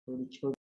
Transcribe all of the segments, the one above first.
थोड़ी छोटी।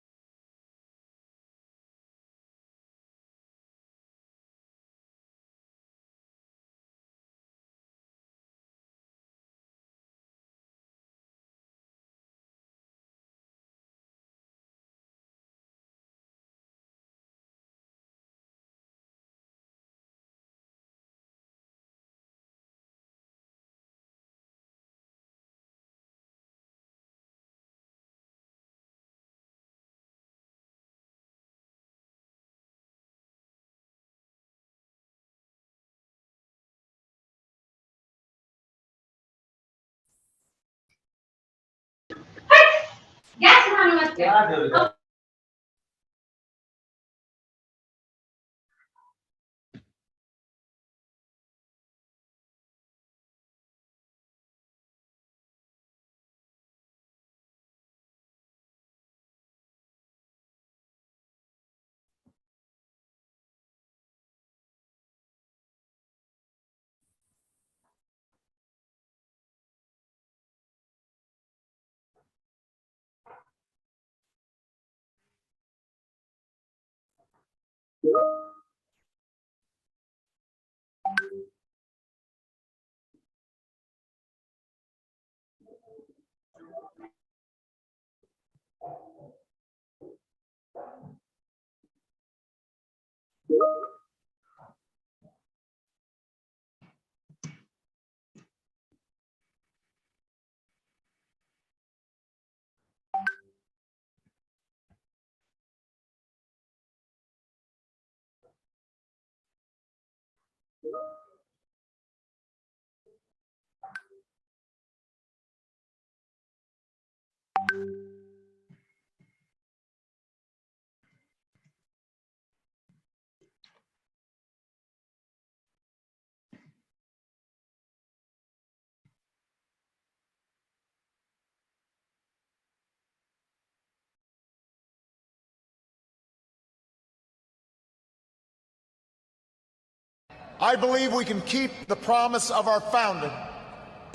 I believe we can keep the promise of our founding.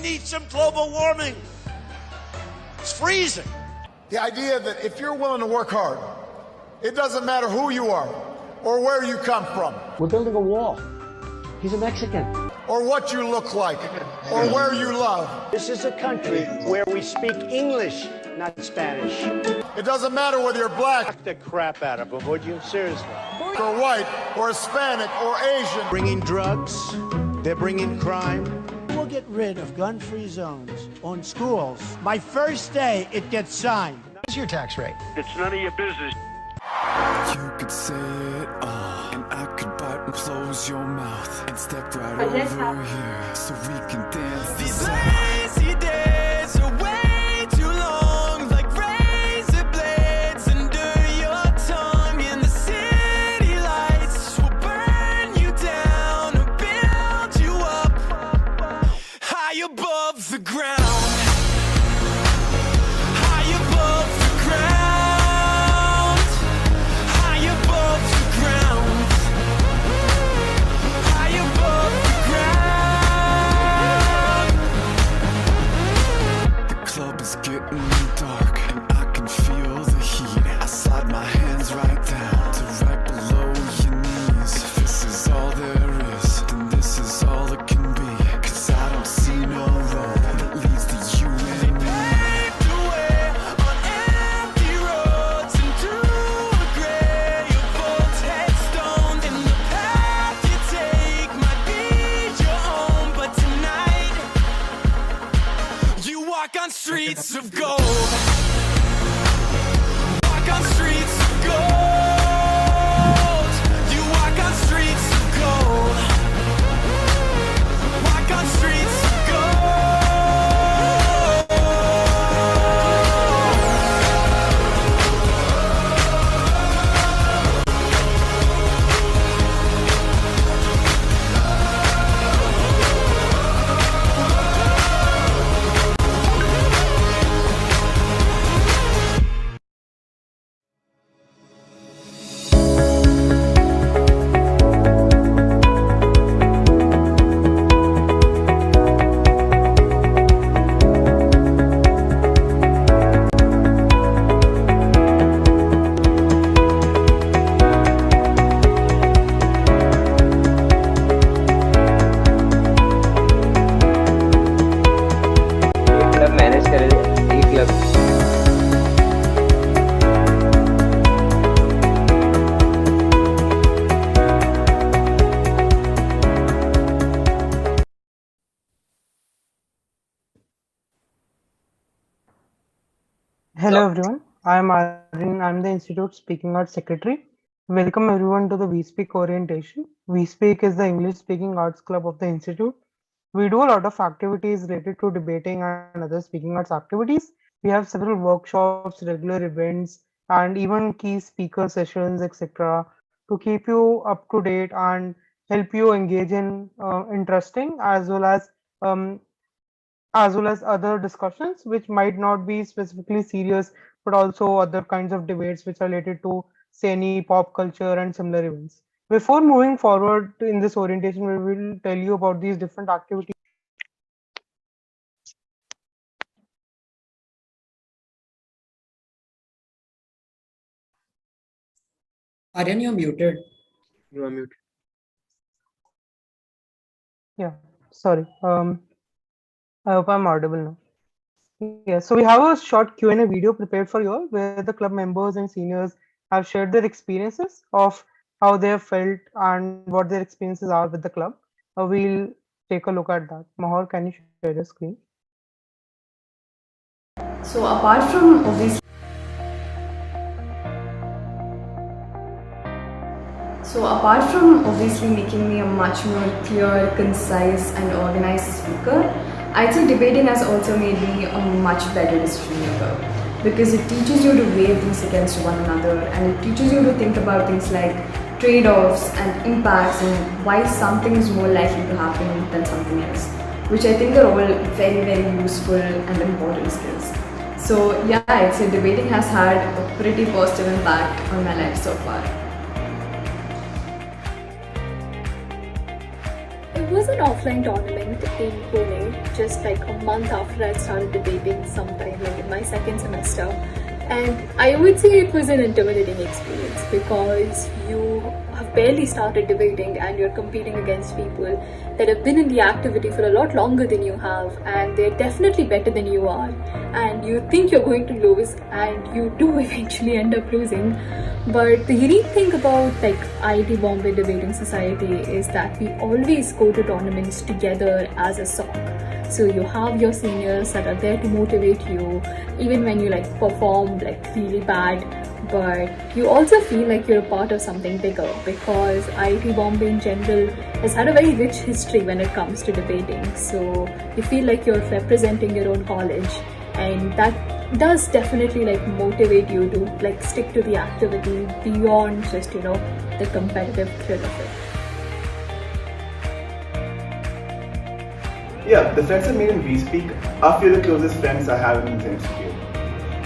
Need some global warming. It's freezing. The idea that if you're willing to work hard, it doesn't matter who you are or where you come from. We're building a wall. He's a Mexican. Or what you look like or where you love. This is a country where we speak English, not Spanish. It doesn't matter whether you're black Knock the crap out of him, would you? Seriously. or white or Hispanic or Asian. Bringing drugs. They're bringing crime. We'll get rid of gun-free zones on schools. My first day, it gets signed. What's your tax rate? It's none of your business. You could say it all, and I could bite and close your mouth and step right over here so we can dance. These lazy days are way too long, like razor blades under your tongue, and the city lights will burn you down or build you up high above the ground. High above the ground. High above the ground. High above the ground. Hello everyone, I am Aryan. I am the Institute Speaking Arts Secretary. Welcome everyone to the We Speak orientation. We Speak is the English speaking arts club of the Institute. We do a lot of activities related to debating and other speaking arts activities. We have several workshops, regular events, and even key speaker sessions, etc. to keep you up to date and help you engage in interesting um, as well as other discussions which might not be specifically serious, but also other kinds of debates which are related to, say, any pop culture and similar events. Before moving forward in this orientation, we will tell you about these different activities. Aryan, you're muted. You are muted. Yeah, sorry. I hope I'm audible now. Yeah, so we have a short Q&A video prepared for you all where the club members and seniors have shared their experiences of how they have felt and what their experiences are with the club. We'll take a look at that. Mahor, can you share your screen? So apart from obviously making me a much more clear, concise and organized speaker, I'd say debating has also made me a much better decision maker, because it teaches you to weigh things against one another, and it teaches you to think about things like trade-offs and impacts and why something is more likely to happen than something else, which I think are all very, very useful and important skills. So yeah, I'd say debating has had a pretty positive impact on my life so far. It was an offline tournament in Pune, just like a month after I started debating, sometime like in my second semester. And I would say it was an intimidating experience because you have barely started debating and you're competing against people that have been in the activity for a lot longer than you have, and they're definitely better than you are. And you think you're going to lose, and you do eventually end up losing. But the unique thing about like IIT Bombay Debating Society is that we always go to tournaments together as a SOC. So you have your seniors that are there to motivate you, even when you like perform like really bad. But you also feel like you're a part of something bigger, because IIT Bombay in general has had a very rich history when it comes to debating. So you feel like you're representing your own college, and that does definitely like motivate you to like stick to the activity beyond just, you know, the competitive thrill of it. Yeah, the friends I made in We Speak are few of the closest friends I have in the institute.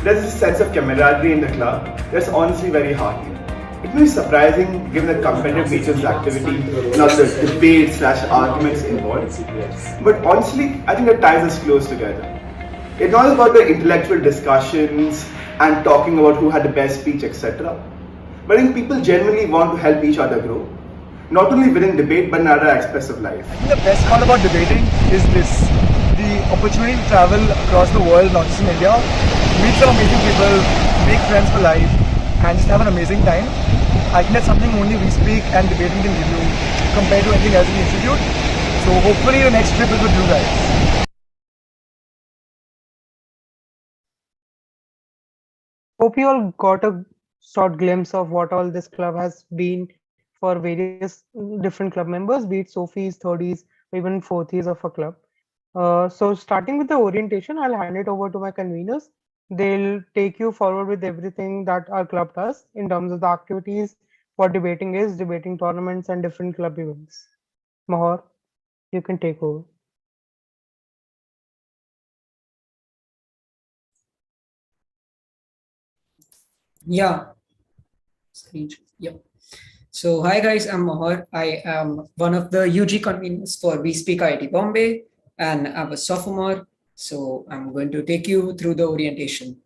There's a sense of camaraderie in the club that's honestly very heartening. It may be surprising given the competitive nature of the activity and all the debate/arguments involved. But honestly, I think the ties us close together. It's not about the intellectual discussions and talking about who had the best speech, etc. But I think people genuinely want to help each other grow, not only within debate but in other aspects of life. I think the best part about debating is this: the opportunity to travel across the world, not just in India, meet some amazing people, make friends for life, and just have an amazing time. I think that's something only We Speak and debating can give you compared to anything else in the institute. So hopefully the next trip is with you guys. Hope you all got a short glimpse of what all this club has been for various different club members, be it Sophies, 30s, or even 40s of a club. So starting with the orientation, I'll hand it over to my conveners. They'll take you forward with everything that our club does in terms of the activities, what debating is, debating tournaments, and different club events. Mahor, you can take over. Yeah. Screen. Yeah. So hi guys, I'm Mohar. I am one of the UG conveners for We Speak IIT Bombay, and I'm a sophomore. So I'm going to take you through the orientation.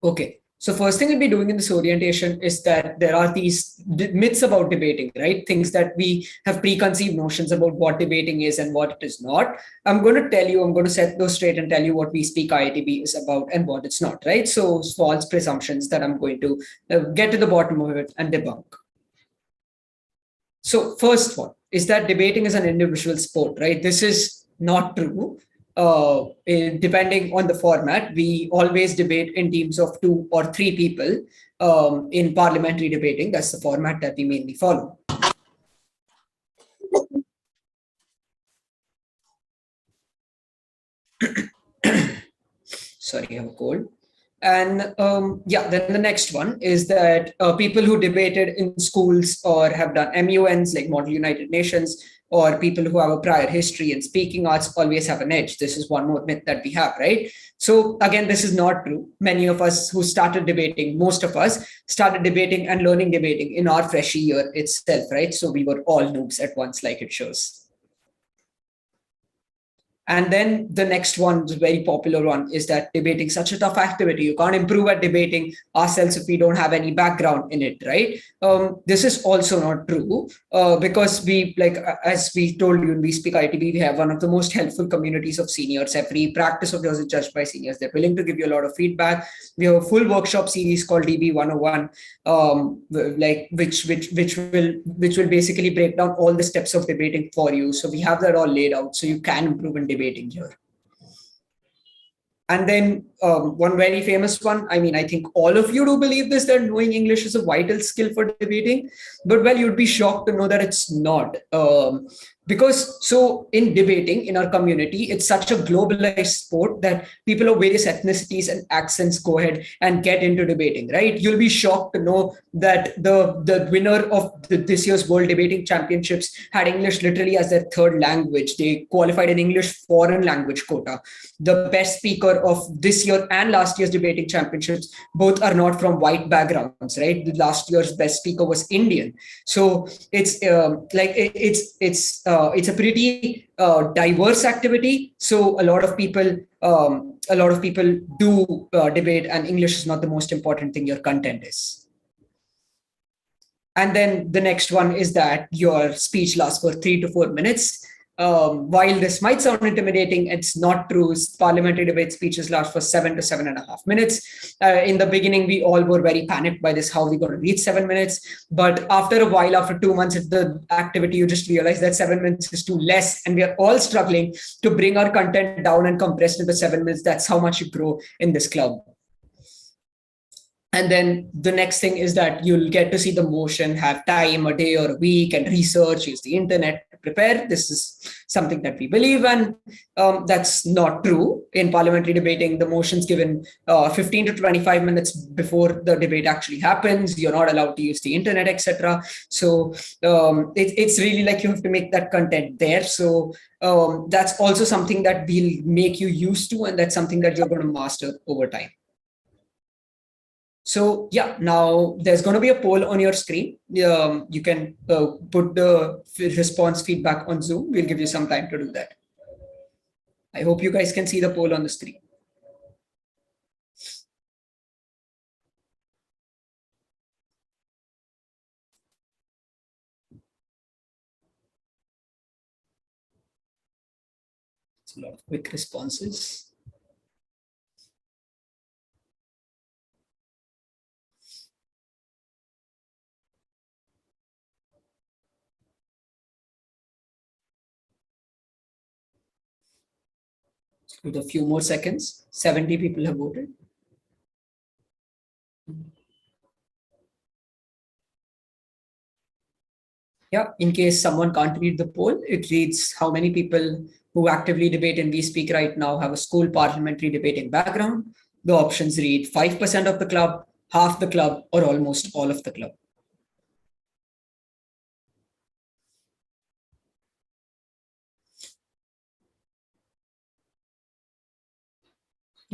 Okay. So first thing I'll be doing in this orientation is that there are these myths about debating, right? Things that we have preconceived notions about what debating is and what it is not. I'm going to set those straight and tell you what We Speak IITB is about and what it's not, right? So false presumptions that I'm going to get to the bottom of it and debunk. So first one is that debating is an individual sport, right? This is not true. Depending on the format, we always debate in teams of 2 or 3 people in parliamentary debating. That's the format that we mainly follow. Sorry, I have a cold. And yeah, then the next one is that people who debated in schools or have done MUNs like Model United Nations, or people who have a prior history in speaking arts always have an edge. This is one more myth that we have, right? So again, this is not true. Many of us who started debating, most of us started debating and learning debating in our freshie year itself, right? So we were all noobs at once, like it shows. And then the next one, the very popular one, is that debating is such a tough activity. You can't improve at debating ourselves if we don't have any background in it, right? This is also not true because we, like, as we told you in We Speak IITB, we have one of the most helpful communities of seniors. Every practice of yours is judged by seniors. They're willing to give you a lot of feedback. We have a full workshop series called DB 101, like which will basically break down all the steps of debating for you. So we have that all laid out, so you can improve in debating here. And then one very famous one, I mean, I think all of you do believe this, that knowing English is a vital skill for debating, but well, you'd be shocked to know that it's not. Because so in debating in our community, it's such a globalized sport that people of various ethnicities and accents go ahead and get into debating, right? You'll be shocked to know that the winner of this year's World Debating Championships had English literally as their third language. They qualified in English foreign language quota. The best speaker of this year and last year's debating championships both are not from white backgrounds, right? The last year's best speaker was Indian. So it's it's a pretty diverse activity. So a lot of people do debate, and English is not the most important thing. Your content is. And then the next one is that your speech lasts for 3 to 4 minutes. While this might sound intimidating, it's not true. Parliamentary debate speeches last for 7 to 7.5 minutes. In the beginning, we all were very panicked by this, how are we going to reach 7 minutes? But after a while, after 2 months of the activity, you just realize that 7 minutes is too less. And we are all struggling to bring our content down and compress it into 7 minutes. That's how much you grow in this club. And then the next thing is that you'll get to see the motion, have time, a day or a week, and research, use the internet to prepare. This is something that we believe, and that's not true. In parliamentary debating, the motion's given 15 to 25 minutes before the debate actually happens. You're not allowed to use the internet, etc. So it's really like you have to make that content there. So that's also something that we'll make you used to, and that's something that you're going to master over time. So yeah, now there's going to be a poll on your screen. You can put the response feedback on Zoom. We'll give you some time to do that. I hope you guys can see the poll on the screen. It's a lot of quick responses. With a few more seconds, 70 people have voted. Yeah, in case someone can't read the poll, it reads how many people who actively debate in We Speak right now have a school parliamentary debating background. The options read 5% of the club, half the club, or almost all of the club.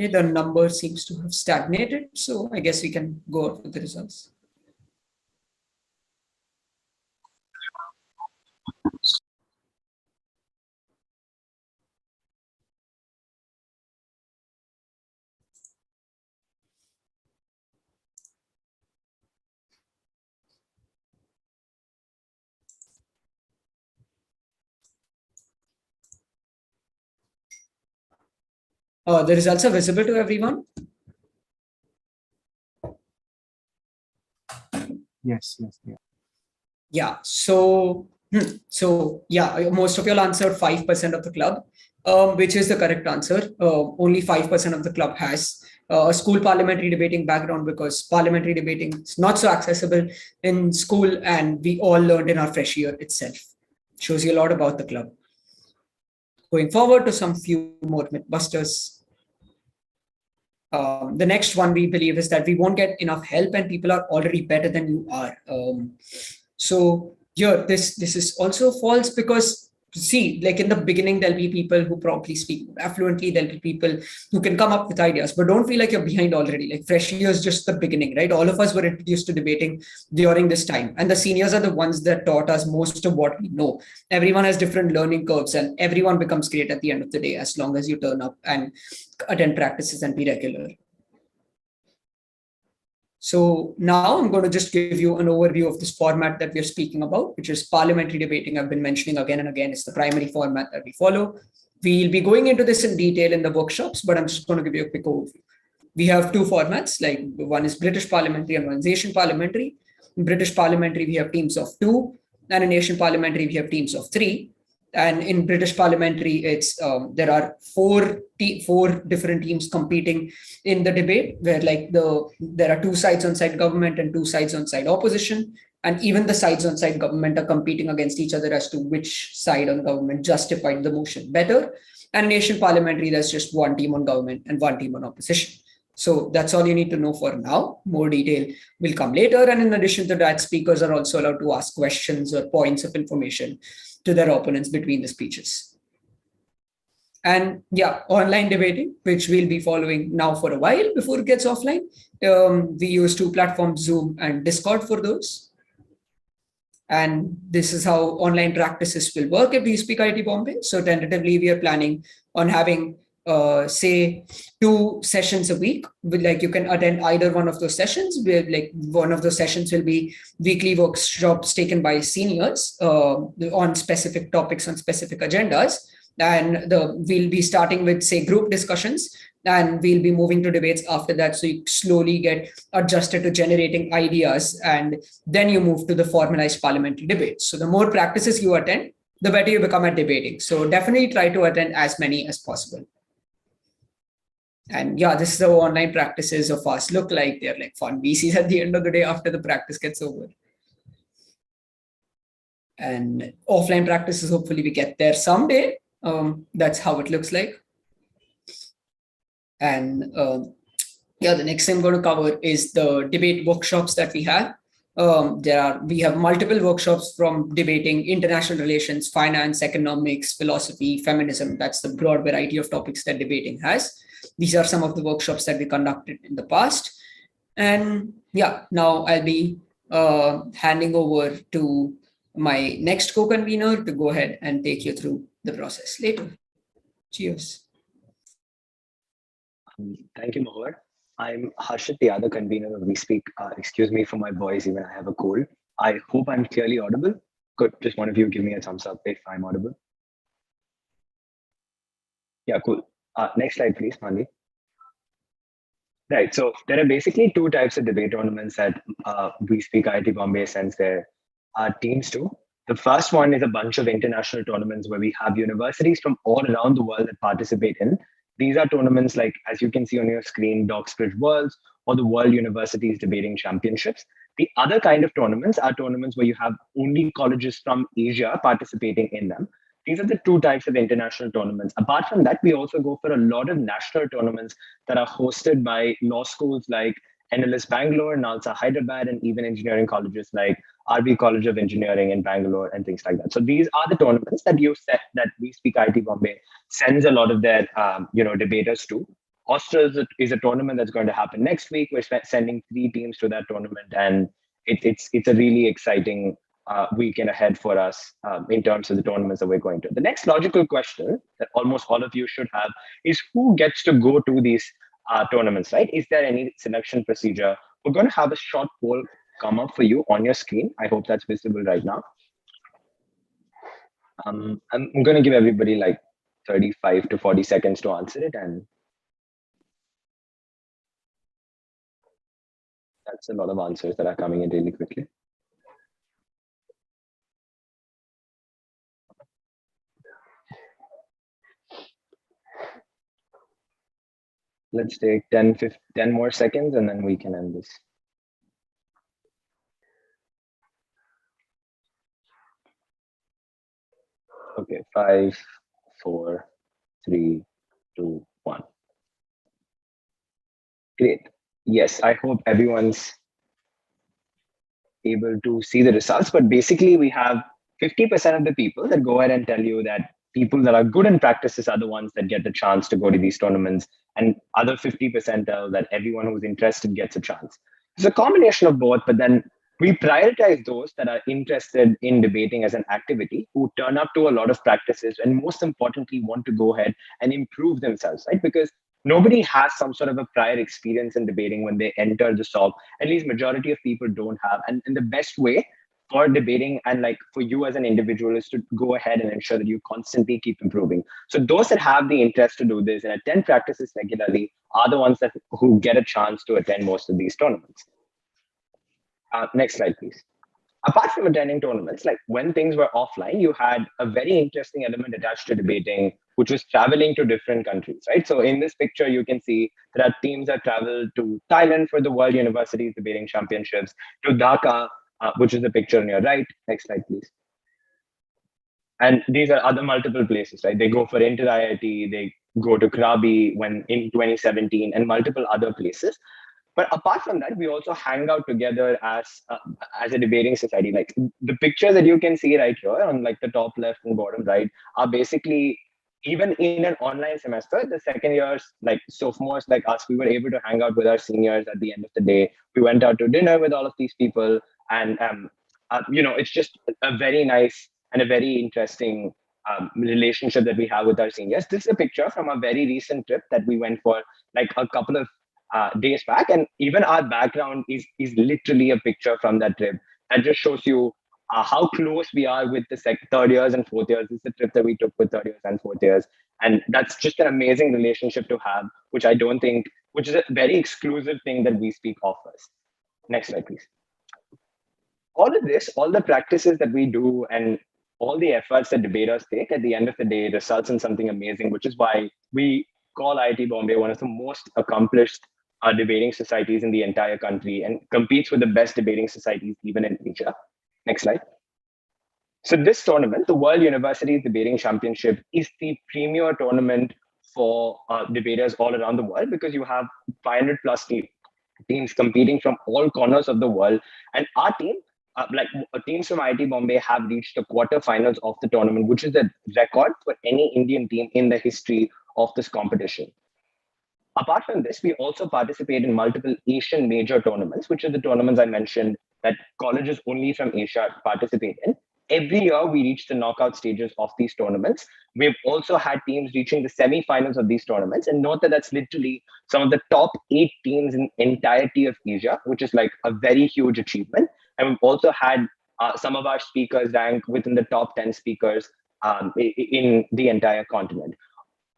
Okay, the number seems to have stagnated, so I guess we can go out with the results. The results are visible to everyone. Yes. Yeah. So yeah, most of you all answered 5% of the club. which is the correct answer. Only 5% of the club has a school parliamentary debating background, because parliamentary debating is not so accessible in school, and we all learned in our fresh year itself. Shows you a lot about the club. Going forward to some few more mythbusters. The next one we believe is that we won't get enough help and people are already better than you are. So here, this is also false, because see, like in the beginning, there'll be people who probably speak affluently, there'll be people who can come up with ideas, but don't feel like you're behind already. Like fresh year is just the beginning, right? All of us were introduced to debating during this time, and the seniors are the ones that taught us most of what we know. Everyone has different learning curves, and everyone becomes great at the end of the day as long as you turn up and attend practices and be regular. So now I'm going to just give you an overview of this format that we're speaking about, which is parliamentary debating. I've been mentioning again and again, it's the primary format that we follow. We'll be going into this in detail in the workshops, but I'm just going to give you a quick overview. We have two formats, like one is British parliamentary and one is Asian parliamentary. In British parliamentary, we have teams of 2, and in Asian parliamentary, we have teams of 3. And in British parliamentary, it's there are four different teams competing in the debate, where like there are 2 sides on side government and 2 sides on side opposition, and even the sides on side government are competing against each other as to which side on government justified the motion better. And in Asian parliamentary, there's just 1 team on government and 1 team on opposition. So that's all you need to know for now. More detail will come later. And in addition to that, speakers are also allowed to ask questions or points of information to their opponents between the speeches. And yeah, online debating, which we'll be following now for a while before it gets offline. We use 2 platforms, Zoom and Discord, for those. And this is how online practices will work at WeSpeak IIT Bombay. So tentatively, we are planning on having say 2 sessions a week. Like you can attend either one of those sessions. Like one of those sessions will be weekly workshops taken by seniors on specific topics, on specific agendas. And we'll be starting with, say, group discussions, and we'll be moving to debates after that. So you slowly get adjusted to generating ideas, and then you move to the formalized parliamentary debates. So the more practices you attend, the better you become at debating. So definitely try to attend as many as possible. And yeah, this is how online practices of us look like. They're like fun VCs at the end of the day after the practice gets over. And offline practices, hopefully we get there someday. That's how it looks like. And yeah, the next thing I'm going to cover is the debate workshops that we have. We have multiple workshops from debating international relations, finance, economics, philosophy, feminism. That's the broad variety of topics that debating has. These are some of the workshops that we conducted in the past. And yeah, now I'll be handing over to my next co-convener to go ahead and take you through the process later. Cheers. Thank you, Mohar. I'm Harshit, the other convener of WeSpeak. Excuse me for my voice, even I have a cold. I hope I'm clearly audible. Could just one of you give me a thumbs up if I'm audible? Yeah, cool. Next slide, please, Mandy. Right, so there are basically 2 types of debate tournaments that WeSpeak IIT Bombay sends their teams to. The first one is a bunch of international tournaments where we have universities from all around the world that participate in. These are tournaments like, as you can see on your screen, Doxbridge Worlds or the World Universities Debating Championships. The other kind of tournaments are tournaments where you have only colleges from Asia participating in them. These are the 2 types of international tournaments. Apart from that, we also go for a lot of national tournaments that are hosted by law schools like NLS Bangalore, NALSA Hyderabad, and even engineering colleges like RB College of Engineering in Bangalore and things like that. So these are the tournaments that that WeSpeak IIT Bombay sends a lot of their debaters to. Austria is a tournament that's going to happen next week. We're sending 3 teams to that tournament, and it's a really exciting weekend ahead for us in terms of the tournaments that we're going to. The next logical question that almost all of you should have is who gets to go to these tournaments, right? Is there any selection procedure? We're going to have a short poll come up for you on your screen. I hope that's visible right now. I'm going to give everybody like 35 to 40 seconds to answer it, and that's a lot of answers that are coming in really quickly. Let's take 10 more seconds and then we can end this. Okay, 5, 4, 3, 2, 1. Great. Yes, I hope everyone's able to see the results. But basically, we have 50% of the people that go ahead and tell you that people that are good in practices are the ones that get the chance to go to these tournaments. And other 50% tell that everyone who's interested gets a chance. It's a combination of both, but then we prioritize those that are interested in debating as an activity, who turn up to a lot of practices, and most importantly, want to go ahead and improve themselves, right? Because nobody has some sort of a prior experience in debating when they enter the SOC. At least majority of people don't have. And the best way for debating and like for you as an individual is to go ahead and ensure that you constantly keep improving. So those that have the interest to do this and attend practices regularly are the ones that who get a chance to attend most of these tournaments. Next slide, please. Apart from attending tournaments, like when things were offline, you had a very interesting element attached to debating, which was traveling to different countries, right? So in this picture, you can see there are teams that travel to Thailand for the World Universities Debating Championships, to Dhaka, which is the picture on your right. Next slide, please. And these are other multiple places, right? They go for Inter IIT, they go to Krabi when in 2017, and multiple other places. But apart from that, we also hang out together as a debating society. Like the pictures that you can see right here on like the top left and bottom right are basically, even in an online semester, the second years, like sophomores like us, we were able to hang out with our seniors at the end of the day. We went out to dinner with all of these people. And, it's just a very nice and a very interesting relationship that we have with our seniors. This is a picture from a very recent trip that we went for like a couple of days back, and even our background is literally a picture from that trip. That just shows you how close we are with the third years and fourth years. This is the trip that we took with third years and fourth years, and that's just an amazing relationship to have, which is a very exclusive thing that We Speak offers. Next slide, please. All of this, all the practices that we do, and all the efforts that debaters take, at the end of the day results in something amazing, which is why we call IIT Bombay one of the most accomplished debating societies in the entire country, and competes with the best debating societies even in Asia. Next slide. So this tournament, the World Universities Debating Championship, is the premier tournament for debaters all around the world, because you have 500 plus teams competing from all corners of the world. And our team, teams from IIT Bombay, have reached the quarterfinals of the tournament, which is a record for any Indian team in the history of this competition. Apart from this, we also participate in multiple Asian major tournaments, which are the tournaments I mentioned that colleges only from Asia participate in. Every year, we reach the knockout stages of these tournaments. We've also had teams reaching the semifinals of these tournaments. And note that that's literally some of the top 8 teams in entirety of Asia, which is like a very huge achievement. And we've also had some of our speakers rank within the top 10 speakers in the entire continent.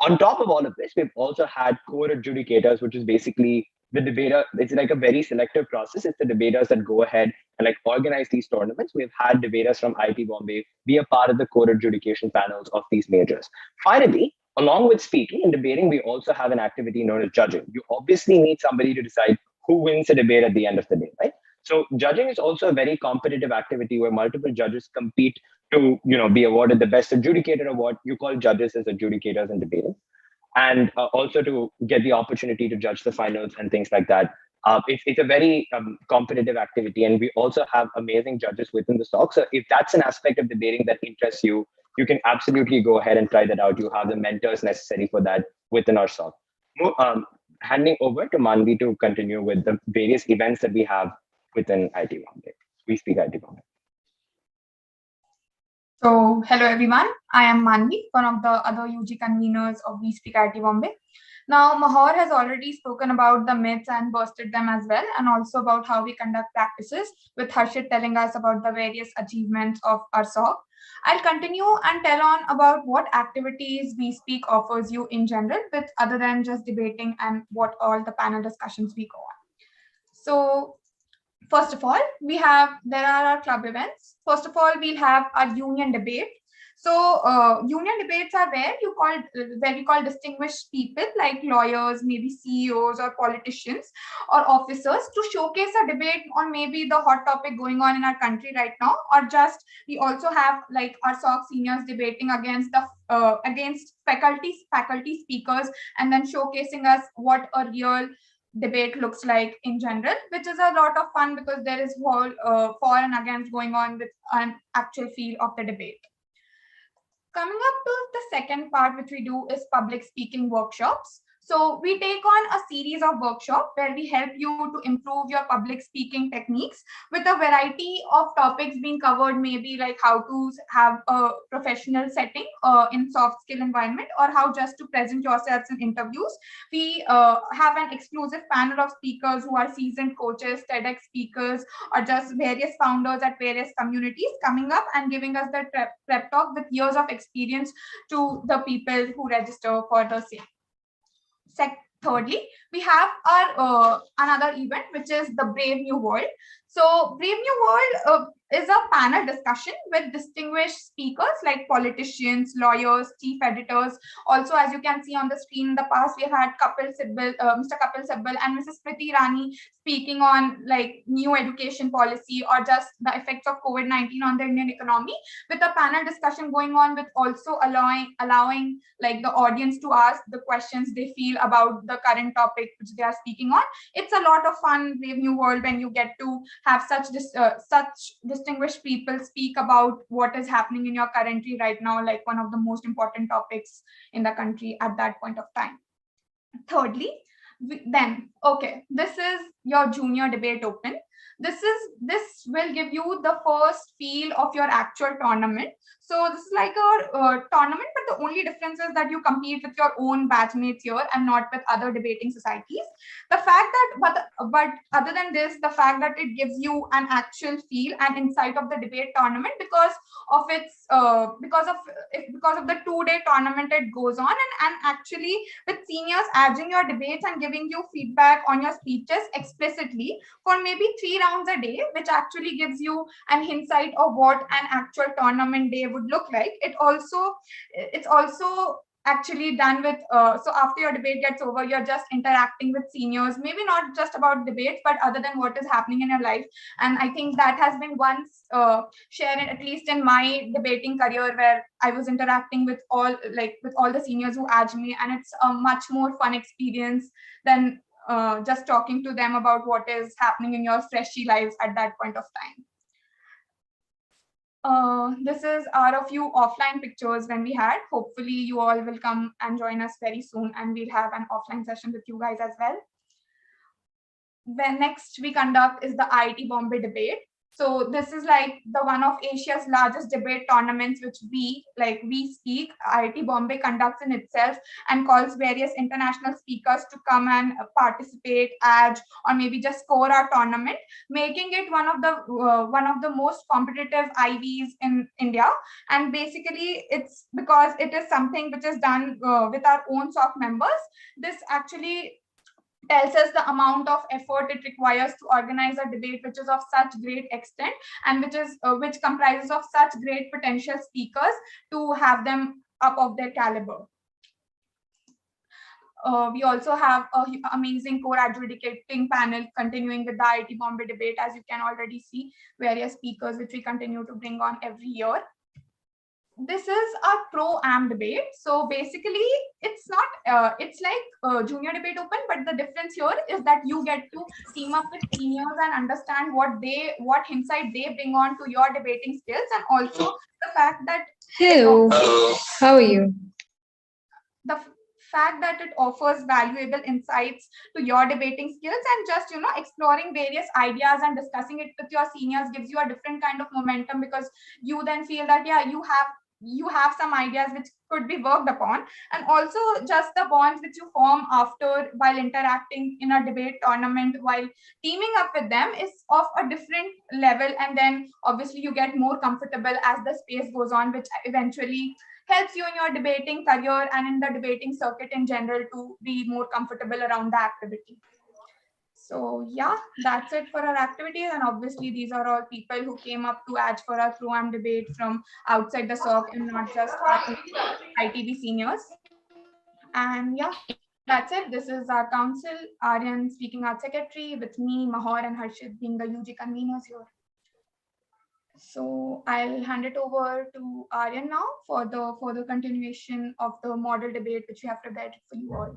On top of all of this, we've also had core adjudicators, which is basically the debater. It's like a very selective process. It's the debaters that go ahead and like organize these tournaments. We've had debaters from IIT Bombay be a part of the core adjudication panels of these majors. Finally, along with speaking and debating, we also have an activity known as judging. You obviously need somebody to decide who wins a debate at the end of the day, right? So judging is also a very competitive activity where multiple judges compete to be awarded the best adjudicator award. You call judges as adjudicators in debating, and also to get the opportunity to judge the finals and things like that. It's a very competitive activity, and we also have amazing judges within the SOC. So if that's an aspect of debating that interests you, you can absolutely go ahead and try that out. You have the mentors necessary for that within our SOC. Handing over to Manvi to continue with the various events that we have within IIT Bombay. We Speak IIT Bombay. So, hello everyone. I am Manvi, one of the other UG conveners of We Speak IIT Bombay. Now, Mahor has already spoken about the myths and busted them as well, and also about how we conduct practices, with Harshit telling us about the various achievements of our SOC. I'll continue and tell on about what activities We Speak offers you in general, with other than just debating, and what all the panel discussions we go on. So, first of all, there are our club events. First of all, we'll have our union debate. So union debates are where we call distinguished people like lawyers, maybe CEOs or politicians or officers to showcase a debate on maybe the hot topic going on in our country right now, or just we also have like our SOC seniors debating against the against faculty speakers, and then showcasing us what a real debate looks like in general, which is a lot of fun because there is whole for and against going on with an actual feel of the debate. Coming up to the second part, which we do is public speaking workshops. So we take on a series of workshops where we help you to improve your public speaking techniques with a variety of topics being covered, maybe like how to have a professional setting in soft skill environment, or how just to present yourselves in interviews. We have an exclusive panel of speakers who are seasoned coaches, TEDx speakers, or just various founders at various communities coming up and giving us the prep talk with years of experience to the people who register for the same. Thirdly, we have our another event, which is the Brave New World. So Brave New World is a panel discussion with distinguished speakers like politicians, lawyers, chief editors. Also, as you can see on the screen, in the past we had Mr. Kapil Sibal and Mrs. Priti Rani speaking on like new education policy or just the effects of COVID-19 on the Indian economy, with a panel discussion going on, with also allowing like the audience to ask the questions they feel about the current topic which they are speaking on. It's a lot of fun, Brave New World, when you get to have such distinguished people speak about what is happening in your country right now, like one of the most important topics in the country at that point of time. Thirdly, this is your junior debate open. This will give you the first feel of your actual tournament. So this is like a tournament, but the only difference is that you compete with your own batchmates here and not with other debating societies. The fact that, but other than this, the fact that it gives you an actual feel and insight of the debate tournament because of its because of the 2-day tournament it goes on, and actually with seniors edging your debates and giving you feedback on your speeches explicitly for maybe 3 rounds a day, which actually gives you an insight of what an actual tournament day would look like. It's also actually done with so after your debate gets over, you're just interacting with seniors, maybe not just about debates but other than what is happening in your life. And I think that has been once shared, at least in my debating career, where I was interacting with all the seniors who edged me, and it's a much more fun experience than just talking to them about what is happening in your freshy lives at that point of time. This is a few offline pictures when we had. Hopefully you all will come and join us very soon, and we'll have an offline session with you guys as well. When next we conduct is the IIT Bombay debate. So this is like the one of Asia's largest debate tournaments, which we speak. IIT Bombay conducts in itself and calls various international speakers to come and participate, edge, or maybe just score our tournament, making it one of the most competitive IVs in India. And basically, it's because it is something which is done with our own SOC members. This actually tells us the amount of effort it requires to organize a debate which is of such great extent and which comprises of such great potential speakers to have them up of their caliber. We also have an amazing core adjudicating panel continuing with the IIT Bombay debate. As you can already see, various speakers which we continue to bring on every year. This is a pro-am debate. So basically, it's not, it's like junior debate open, but the difference here is that you get to team up with seniors and understand what insight they bring on to your debating skills, and also the fact that Hello, how are you? The fact that it offers valuable insights to your debating skills, and just exploring various ideas and discussing it with your seniors gives you a different kind of momentum, because you then feel that you have some ideas which could be worked upon, and also just the bonds which you form after while interacting in a debate tournament while teaming up with them is of a different level, and then obviously you get more comfortable as the space goes on, which eventually helps you in your debating career and in the debating circuit in general to be more comfortable around the activity. So yeah, that's it for our activities. And obviously these are all people who came up to add for our pro-am debate from outside the SOC and not just our ITB seniors. And yeah, that's it. This is our council, Aryan speaking art secretary, with me, Mahor and Harshit being the UG conveners here. So I'll hand it over to Aryan now for the further continuation of the model debate which we have prepared for you all.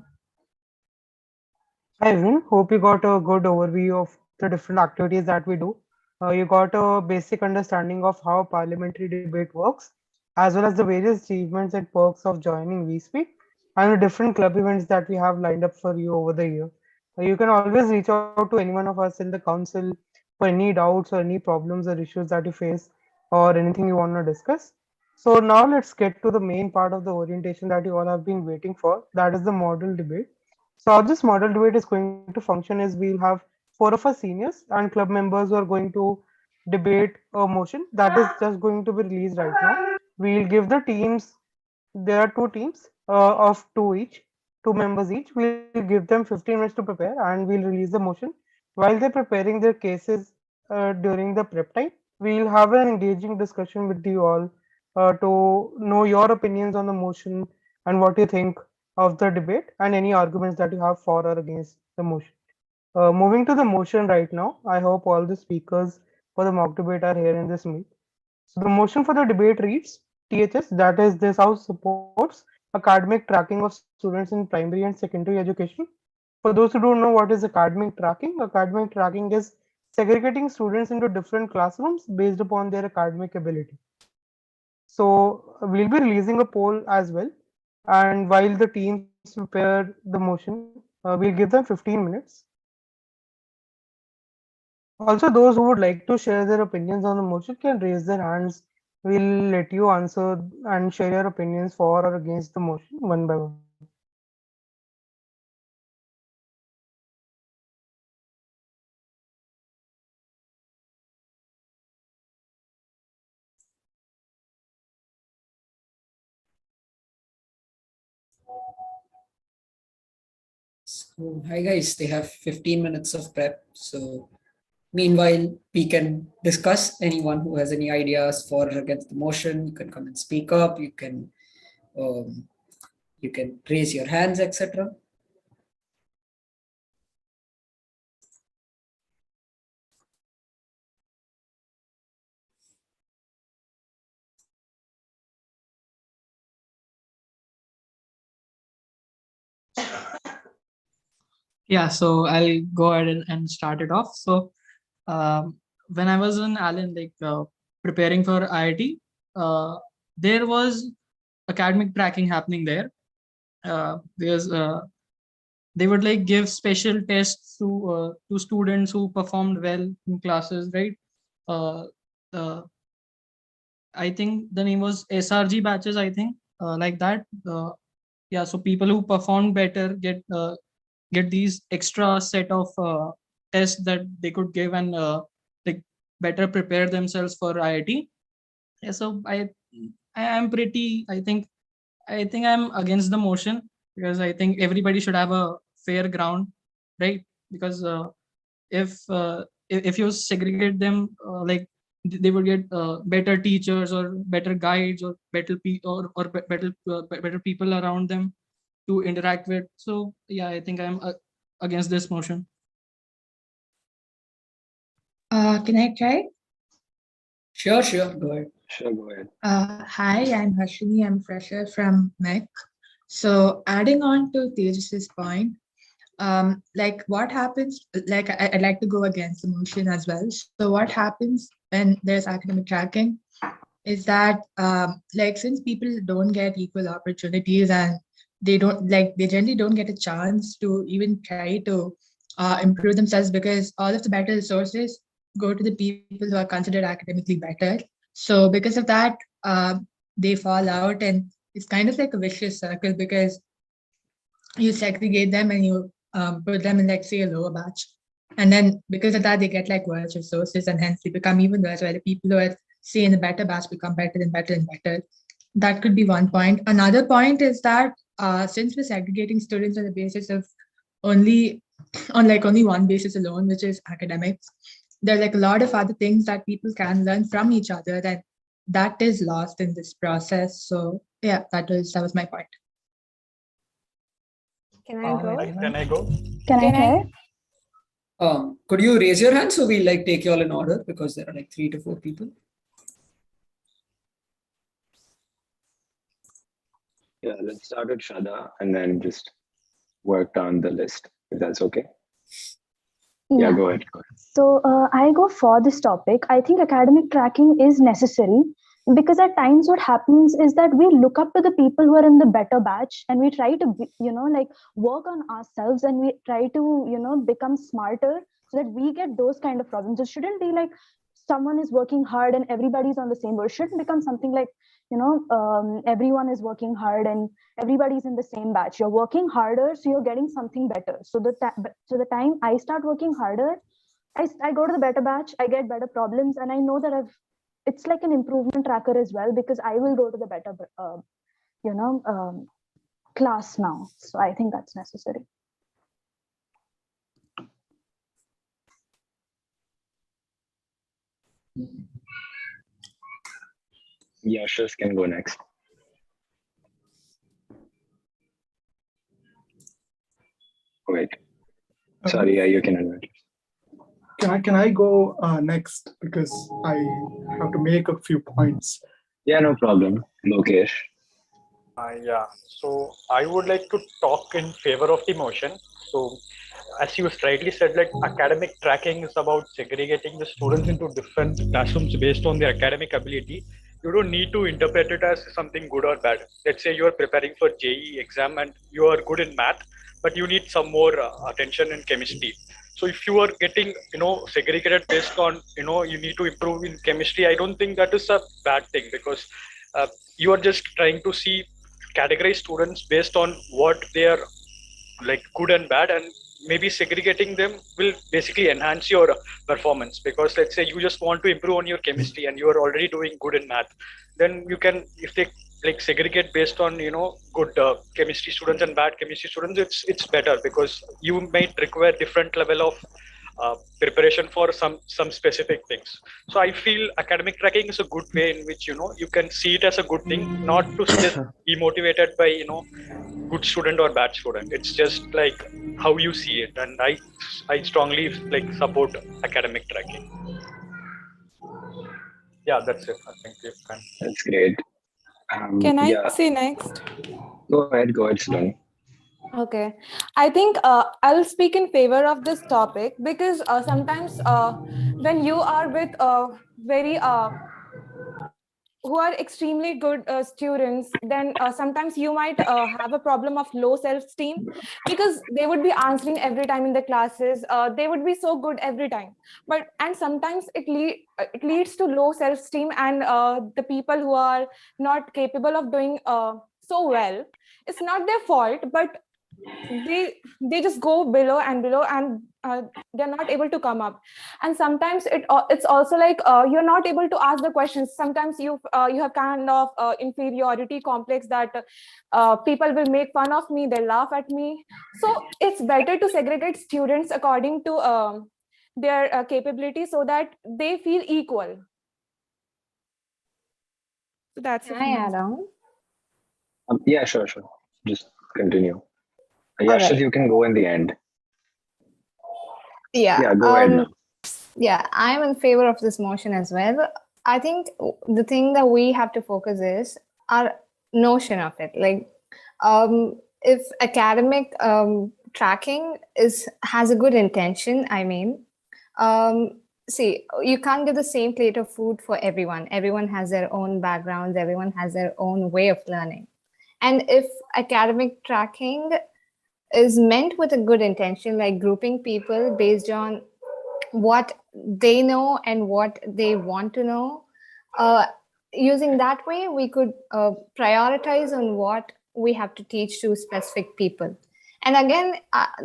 Hi everyone, hope you got a good overview of the different activities that we do. You got a basic understanding of how parliamentary debate works, as well as the various achievements and perks of joining WeSpeak, and the different club events that we have lined up for you over the year. You can always reach out to any one of us in the council for any doubts or any problems or issues that you face or anything you want to discuss. So now let's get to the main part of the orientation that you all have been waiting for, that is the model debate. So how this model debate is going to function is we'll have four of our seniors and club members who are going to debate a motion that is just going to be released right now. We'll give the teams, there are two teams of two each, two members each. We'll give them 15 minutes to prepare and we'll release the motion. While they're preparing their cases during the prep time, we'll have an engaging discussion with you all to know your opinions on the motion and what you think of the debate and any arguments that you have for or against the motion. Moving to the motion right now, I hope all the speakers for the mock debate are here in this meet. So the motion for the debate reads, THS, that is, this house supports academic tracking of students in primary and secondary education. For those who don't know what is academic tracking is segregating students into different classrooms based upon their academic ability. So we'll be releasing a poll as well. And while the teams prepare the motion, we'll give them 15 minutes. Also, those who would like to share their opinions on the motion can raise their hands. We'll let you answer and share your opinions for or against the motion one by one. So, hi guys, they have 15 minutes of prep. So meanwhile, we can discuss. Anyone who has any ideas for or against the motion, you can come and speak up. Um, you can raise your hands, etc. Yeah, so I'll go ahead and start it off. So when I was in Allen, preparing for IIT, there was academic tracking happening there. They would give special tests to students who performed well in classes, right? I think the name was SRG batches, I think, like that. Yeah, so people who performed better get these extra set of tests that they could give and better prepare themselves for IIT. Yeah, so I am pretty. I think I'm against the motion because I think everybody should have a fair ground, right? Because if you segregate them, they would get better teachers or better guides or better better people around them to interact with. So yeah, I think I'm against this motion. Can I try? Sure, go ahead. Sure, go ahead. Hi, I'm Harshini. I'm fresher from MEC. So adding on to Tejas's point, what happens, I'd like to go against the motion as well. So what happens when there's academic tracking is that since people don't get equal opportunities and they generally don't get a chance to even try to improve themselves, because all of the better resources go to the people who are considered academically better. So because of that, they fall out, and it's kind of like a vicious circle because you segregate them and you put them in, say, a lower batch. And then because of that, they get worse resources, and hence they become even worse, where the people who are, say, in the better batch become better and better and better. That could be one point. Another point is that since we're segregating students on the basis of only on like only one basis alone, which is academics. There are like a lot of other things that people can learn from each other that is lost in this process. So yeah, that was my point. Can I go? Can I go? Can I try? Could you raise your hand so we like take you all in order, because there are like 3 to 4 people. Yeah, let's start with Shraddha and then just work down the list, if that's okay. Yeah, go ahead. So I go for this topic. I think academic tracking is necessary because at times what happens is that we look up to the people who are in the better batch and we try to, like work on ourselves and we try to, become smarter so that we get those kind of problems. It shouldn't be like someone is working hard and everybody's on the same board. It shouldn't become something like, everyone is working hard and everybody's in the same batch. You're working harder, so you're getting something better. So the time I start working harder, I go to the better batch, I get better problems, and I know that it's like an improvement tracker as well, because I will go to the better, class now. So I think that's necessary. Yashas can go next. Wait. Sorry, yeah, you can unmute. Can I go next, because I have to make a few points. Yeah, no problem. Lokesh. Yeah, so I would like to talk in favor of the motion. So as you rightly said, like academic tracking is about segregating the students into different classrooms based on their academic ability. You don't need to interpret it as something good or bad. Let's say you are preparing for JEE exam and you are good in math, but you need some more attention in chemistry. So if you are getting, segregated based on, you need to improve in chemistry, I don't think that is a bad thing, because you are just trying to categorize students based on what they are like good and bad, and maybe segregating them will basically enhance your performance. Because let's say you just want to improve on your chemistry and you are already doing good in math, then you can, if they like segregate based on good chemistry students and bad chemistry students, it's better, because you might require different level of preparation for some specific things. So I feel academic tracking is a good way in which you can see it as a good thing, not to just be motivated by good student or bad student. It's just like how you see it, and I strongly like support academic tracking. Yeah, that's it. I think you can. That's great. Can I say next? Go ahead, Sloan. Okay, I think I'll speak in favor of this topic because sometimes when you are with very who are extremely good students, then sometimes you might have a problem of low self-esteem, because they would be answering every time in the classes. They would be so good every time, and sometimes it leads to low self-esteem, and the people who are not capable of doing so well, it's not their fault, but they just go below and below, and they're not able to come up. And sometimes it's also like you're not able to ask the questions. Sometimes you have kind of inferiority complex that people will make fun of me, they laugh at me. So it's better to segregate students according to their capability, so that they feel equal. So that's Can I add on? Yeah, sure. Just continue. Yashas, right. you can go in the end. Yeah, go ahead now. Yeah, I'm in favor of this motion as well. I think the thing that we have to focus is our notion of it. Like, if academic tracking has a good intention, I mean, see, you can't give the same plate of food for everyone. Everyone has their own backgrounds. Everyone has their own way of learning. And if academic tracking is meant with a good intention, like grouping people based on what they know and what they want to know, using that way, we could prioritize on what we have to teach to specific people. And again,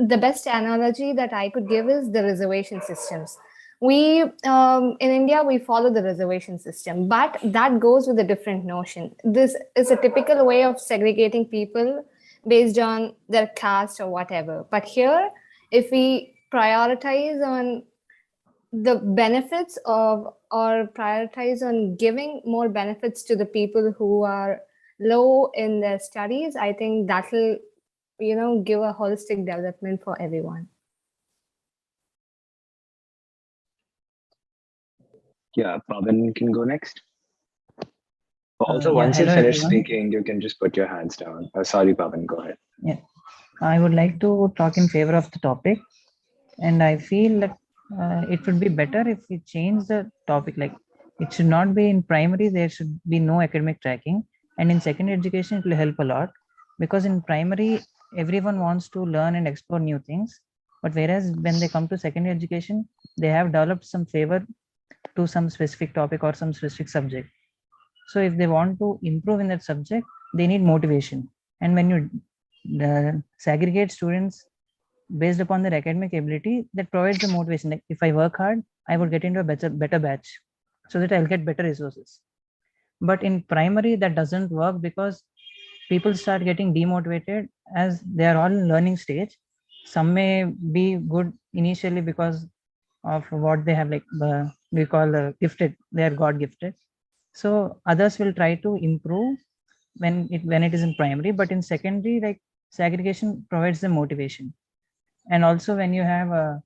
the best analogy that I could give is the reservation systems. We in India, we follow the reservation system, but that goes with a different notion. This is a typical way of segregating people based on their caste or whatever. But here, if we prioritize on the benefits of, or prioritize on giving more benefits to the people who are low in their studies, I think that will, give a holistic development for everyone. Yeah, Pavan can go next. Also, Yeah, once you hello finish everyone. speaking, you can just put your hands down. Sorry, Pavan, go ahead. Yeah, I would like to talk in favor of the topic, and I feel that it would be better if we change the topic. Like, it should not be in primary, there should be no academic tracking, and in secondary education, it will help a lot, because in primary, everyone wants to learn and explore new things. But whereas when they come to secondary education, they have developed some favor to some specific topic or some specific subject. So if they want to improve in that subject, they need motivation. And when you segregate students based upon their academic ability, that provides the motivation. Like, if I work hard, I would get into a better batch, so that I'll get better resources. But in primary, that doesn't work, because people start getting demotivated as they are all in learning stage. Some may be good initially because of what they have, like we call gifted, they are God gifted. So others will try to improve when it is in primary, but in secondary, like, segregation provides the motivation. And also, when you have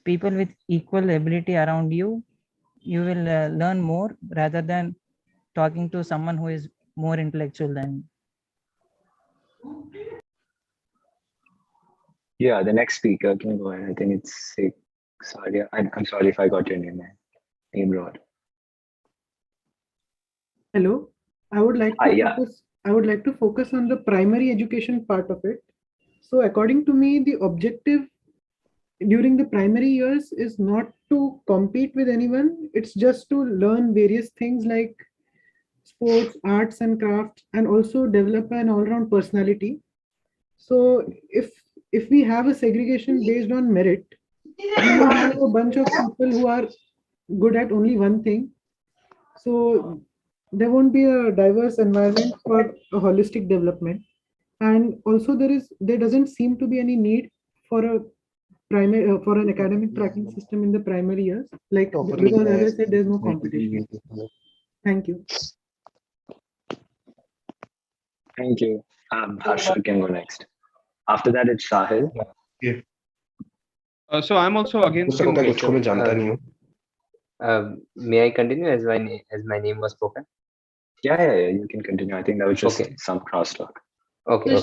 people with equal ability around you, you will learn more rather than talking to someone who is more intellectual than you. Yeah, the next speaker can go ahead. I think it's sorry, I'm sorry if I got your name wrong. Hello. I would like to yeah. focus. I would like to focus on the primary education part of it. So, according to me, the objective during the primary years is not to compete with anyone. It's just to learn various things like sports, arts, and crafts, and also develop an all-round personality. So, if we have a segregation based on merit, we will have a bunch of people who are good at only one thing. So there won't be a diverse environment for a holistic development. And also there doesn't seem to be any need for a primary for an academic tracking system in the primary years, like, because as I said, there's no competition. Thank you. Thank you. Harshal can go next. After that, it's Sahil. Yeah. So I'm also against you. May I continue as my name was spoken? Yeah, you can continue. I think that was just some crosstalk. Okay.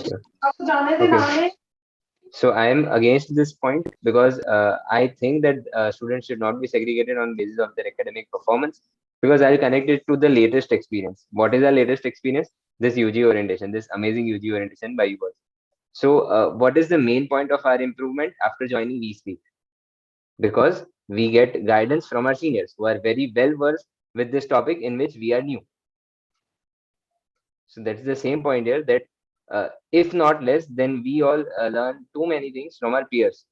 So I am against this point because I think that students should not be segregated on basis of their academic performance, because I'll connect it to the latest experience. What is our latest experience? This UG orientation, this amazing UG orientation by you all. So what is the main point of our improvement after joining VSpeak? Because we get guidance from our seniors who are very well versed with this topic in which we are new. So that's the same point here, that if not less, then we all learn too many things from our peers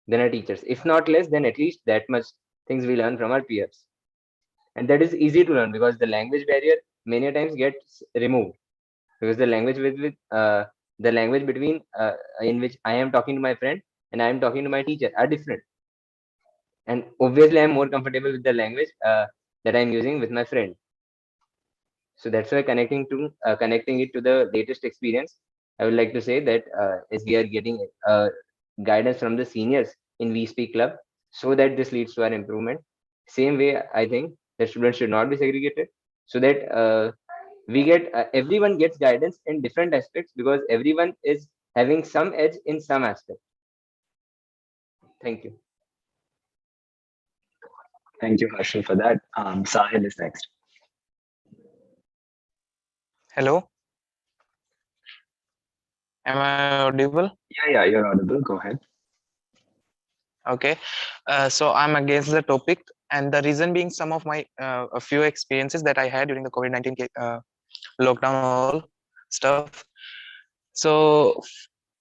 than our teachers. If not less, then at least that much things we learn from our peers. And that is easy to learn because the language barrier many times gets removed, because the language the language between in which I am talking to my friend and I am talking to my teacher are different. And obviously, I'm more comfortable with the language that I'm using with my friend. So that's why connecting it to the latest experience, I would like to say that as we are getting guidance from the seniors in VSpeak Club, so that this leads to our improvement. Same way, I think that students should not be segregated, so that we get everyone gets guidance in different aspects, because everyone is having some edge in some aspect. Thank you. Thank you, Harshal, for that. Sahil is next. Hello. Am I audible? Yeah, you're audible. Go ahead. Okay. So I'm against the topic, and the reason being some of my a few experiences that I had during the COVID-19 lockdown, all stuff. So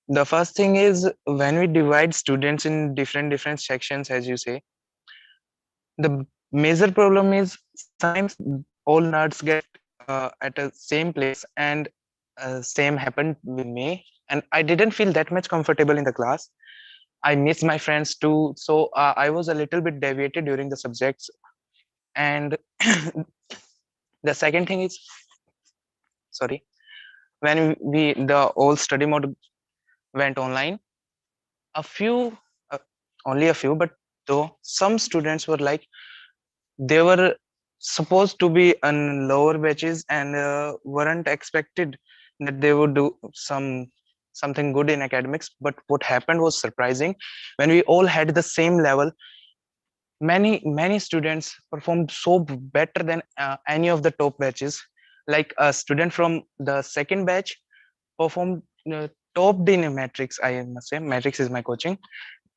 the first thing is, when we divide students in different sections, as you say, the major problem is sometimes all nerds get at a same place, and same happened with me and I didn't feel that much comfortable in the class. I miss my friends too, so I was a little bit deviated during the subjects. And the second thing is, sorry, when the whole study mode went online, a few, only a few, but though some students were like, they were supposed to be on lower batches and weren't expected that they would do something good in academics. But what happened was surprising. When we all had the same level, many students performed so better than any of the top batches. Like a student from the second batch performed topped in matrix. I must say matrix is my coaching,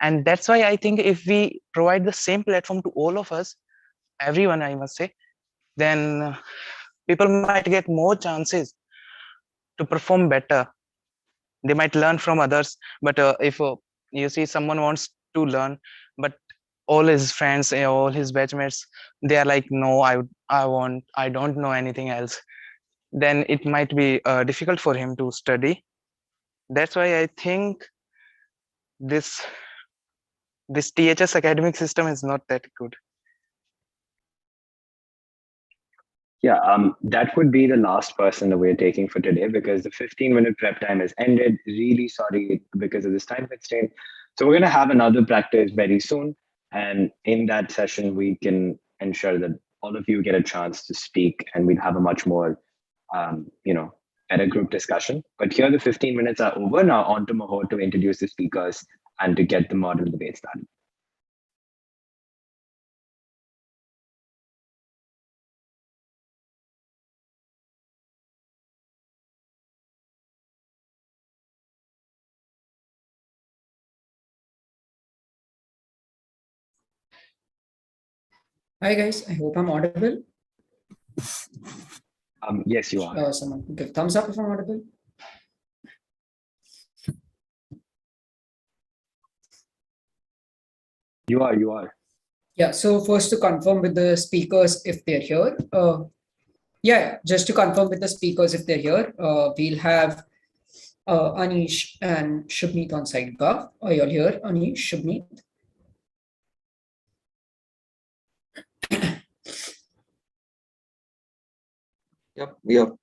and that's why I think if we provide the same platform to all of us, everyone, I must say, then people might get more chances to perform better. They might learn from others, but if you see someone wants to learn, but all his friends, all his batchmates, they are like, no, I don't know anything else, then it might be difficult for him to study. That's why I think this THS academic system is not that good. Yeah, that would be the last person that we're taking for today because the 15-minute prep time has ended. Really sorry because of this time constraint. So we're going to have another practice very soon. And in that session, we can ensure that all of you get a chance to speak and we'll have a much more, better group discussion. But here the 15 minutes are over. Now on to Mahor to introduce the speakers and to get the model debate started. Hi guys, I hope I'm audible. Yes, you are. Someone give thumbs up if I'm audible. You are. Yeah, so first to confirm with the speakers if they're here. Just to confirm with the speakers if they're here, we'll have Anish and Shubneet on site. Gav, are you all here? Anish, Shubneet? Yep.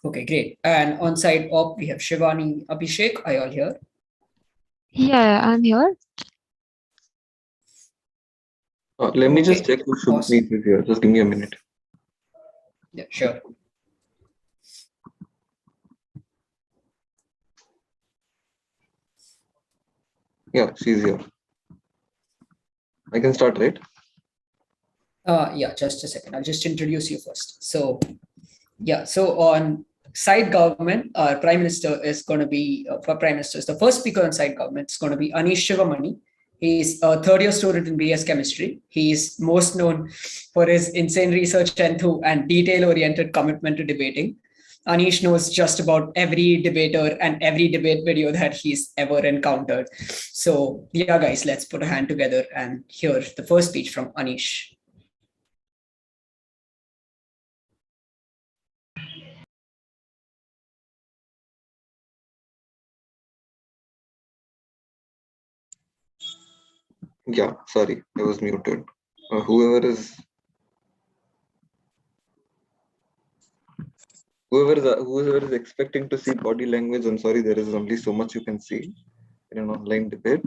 Okay, great. And on site op, we have Shivani, Abhishek. Are you all here? Yeah, I'm here. Let me just check who should meet with here. Just give me a minute. Yeah, sure. Yeah, she's here. I can start, right? Yeah, just a second. I'll just introduce you first. So on side government, our Prime Minister is going to be, the first speaker on side government is going to be Anish Shivamani. He's a third-year student in BS Chemistry. He's most known for his insane research and detail-oriented commitment to debating. Anish knows just about every debater and every debate video that he's ever encountered. So yeah, guys, let's put a hand together and hear the first speech from Anish. Yeah, sorry, I was muted. Whoever is expecting to see body language, I'm sorry, there is only so much you can see in an online debate.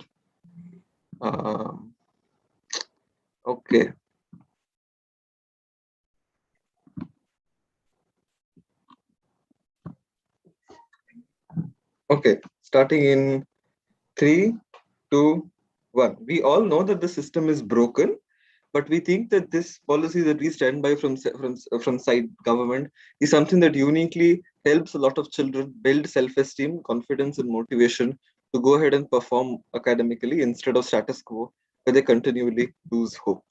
Okay. Okay, starting in 3, 2, 1. We all know that the system is broken, but we think that this policy that we stand by from side government is something that uniquely helps a lot of children build self-esteem, confidence, and motivation to go ahead and perform academically instead of status quo, where they continually lose hope.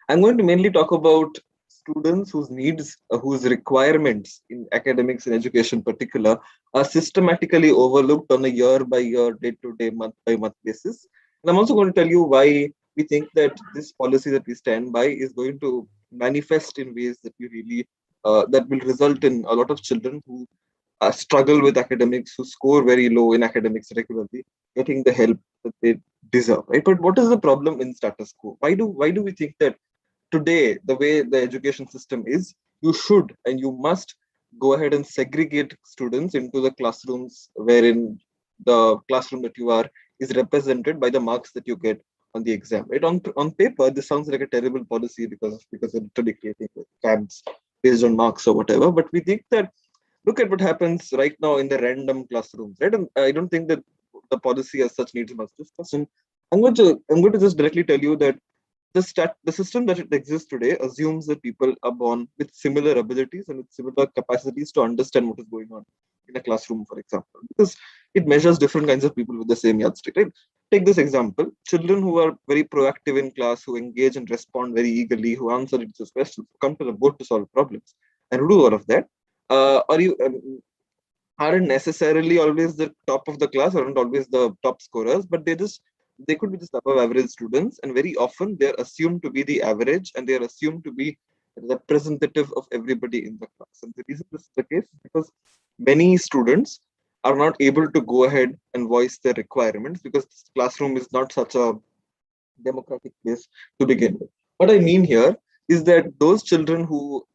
I'm going to mainly talk about students whose needs, whose requirements in academics and education particular are systematically overlooked on a year-by-year, day-to-day, month-by-month basis. And I'm also going to tell you why we think that this policy that we stand by is going to manifest in ways that we really that will result in a lot of children who struggle with academics, who score very low in academics regularly, getting the help that they deserve, right? But what is the problem in status quo? Why do we think that today, the way the education system is, you should and you must go ahead and segregate students into the classrooms wherein the classroom that you are is represented by the marks that you get on the exam, right? On paper, this sounds like a terrible policy because they're literally creating camps based on marks or whatever. But we think that look at what happens right now in the random classrooms, right? And I don't think that the policy as such needs much discussion. I'm going to just directly tell you that the system that it exists today assumes that people are born with similar abilities and with similar capacities to understand what is going on in a classroom, for example, because it measures different kinds of people with the same yardstick, right? Take this example: children who are very proactive in class, who engage and respond very eagerly, who answer teachers' questions, who come to the board to solve problems, and who do all of that. Are you aren't necessarily always the top of the class, aren't always the top scorers, but they could be just above average students, and very often they're assumed to be the average, and they're assumed to be representative of everybody in the class. And the reason this is the case is because many students are not able to go ahead and voice their requirements because this classroom is not such a democratic place to begin with. What I mean here is that those children who,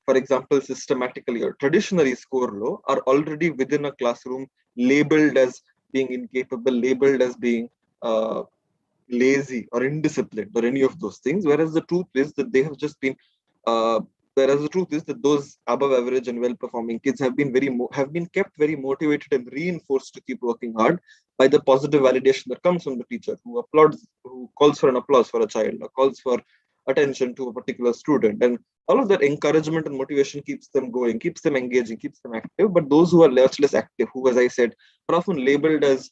for example, systematically or traditionally score low are already within a classroom labeled as being incapable, labeled as being lazy or indisciplined or any of those things. Whereas the truth is that they have just been, whereas the truth is that those above average and well-performing kids have been have been kept very motivated and reinforced to keep working hard by the positive validation that comes from the teacher, who applauds, who calls for an applause for a child, or calls for attention to a particular student. And all of that encouragement and motivation keeps them going, keeps them engaging, keeps them active. But those who are much less active, who, as I said, are often labeled as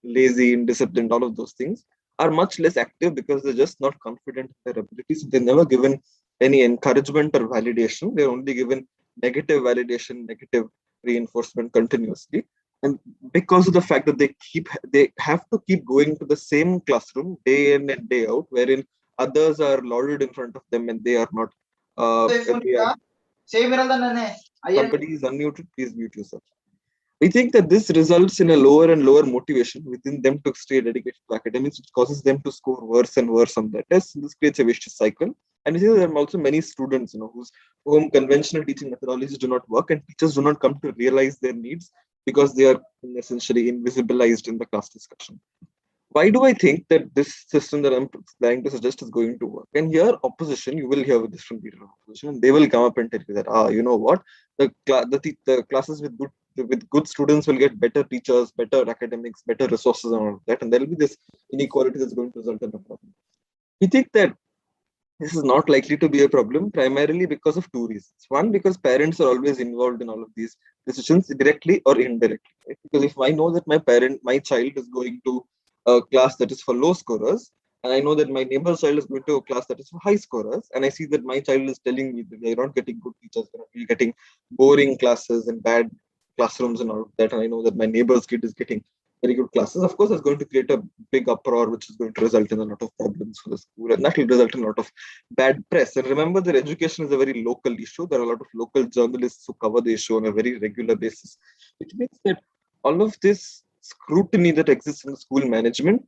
lazy, indisciplined, all of those things, are much less active because they're just not confident in their abilities. They're never given any encouragement or validation. They're only given negative validation, negative reinforcement continuously. And because of the fact that they have to keep going to the same classroom day in and day out, wherein others are lauded in front of them and they are not. Somebody is unmuted. Please mute yourself. We think that this results in a lower and lower motivation within them to stay dedicated to academics, which causes them to score worse and worse on their tests. This creates a vicious cycle. And we see that there are also many students, whom conventional teaching methodologies do not work, and teachers do not come to realize their needs because they are essentially invisibilized in the class discussion. Why do I think that this system that I'm trying to suggest is going to work? And here, opposition, you will hear a different leader of opposition, and they will come up and tell you that, you know what, the classes with good students will get better teachers, better academics, better resources, and all of that, and there will be this inequality that's going to result in a problem. We think that this is not likely to be a problem, primarily because of two reasons. One, because parents are always involved in all of these decisions, directly or indirectly. Right? Because if I know that my child is going to a class that is for low scorers, and I know that my neighbor's child is going to a class that is for high scorers, and I see that my child is telling me that they're not getting good teachers, they're getting boring classes and bad classrooms and all of that, and I know that my neighbor's kid is getting very good classes, of course, it's going to create a big uproar, which is going to result in a lot of problems for the school, and that will result in a lot of bad press. And remember that education is a very local issue. There are a lot of local journalists who cover the issue on a very regular basis, which means that all of this scrutiny that exists in the school management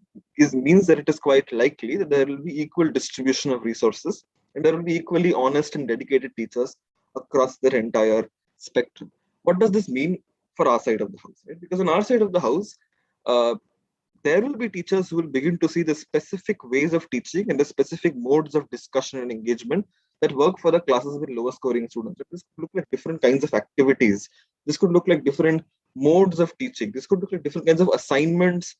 means that it is quite likely that there will be equal distribution of resources, and there will be equally honest and dedicated teachers across their entire spectrum. What does this mean for our side of the house? Right? Because on our side of the house, there will be teachers who will begin to see the specific ways of teaching and the specific modes of discussion and engagement that work for the classes with lower scoring students. This could look like different kinds of activities. This could look like different modes of teaching. This could look like different kinds of assignments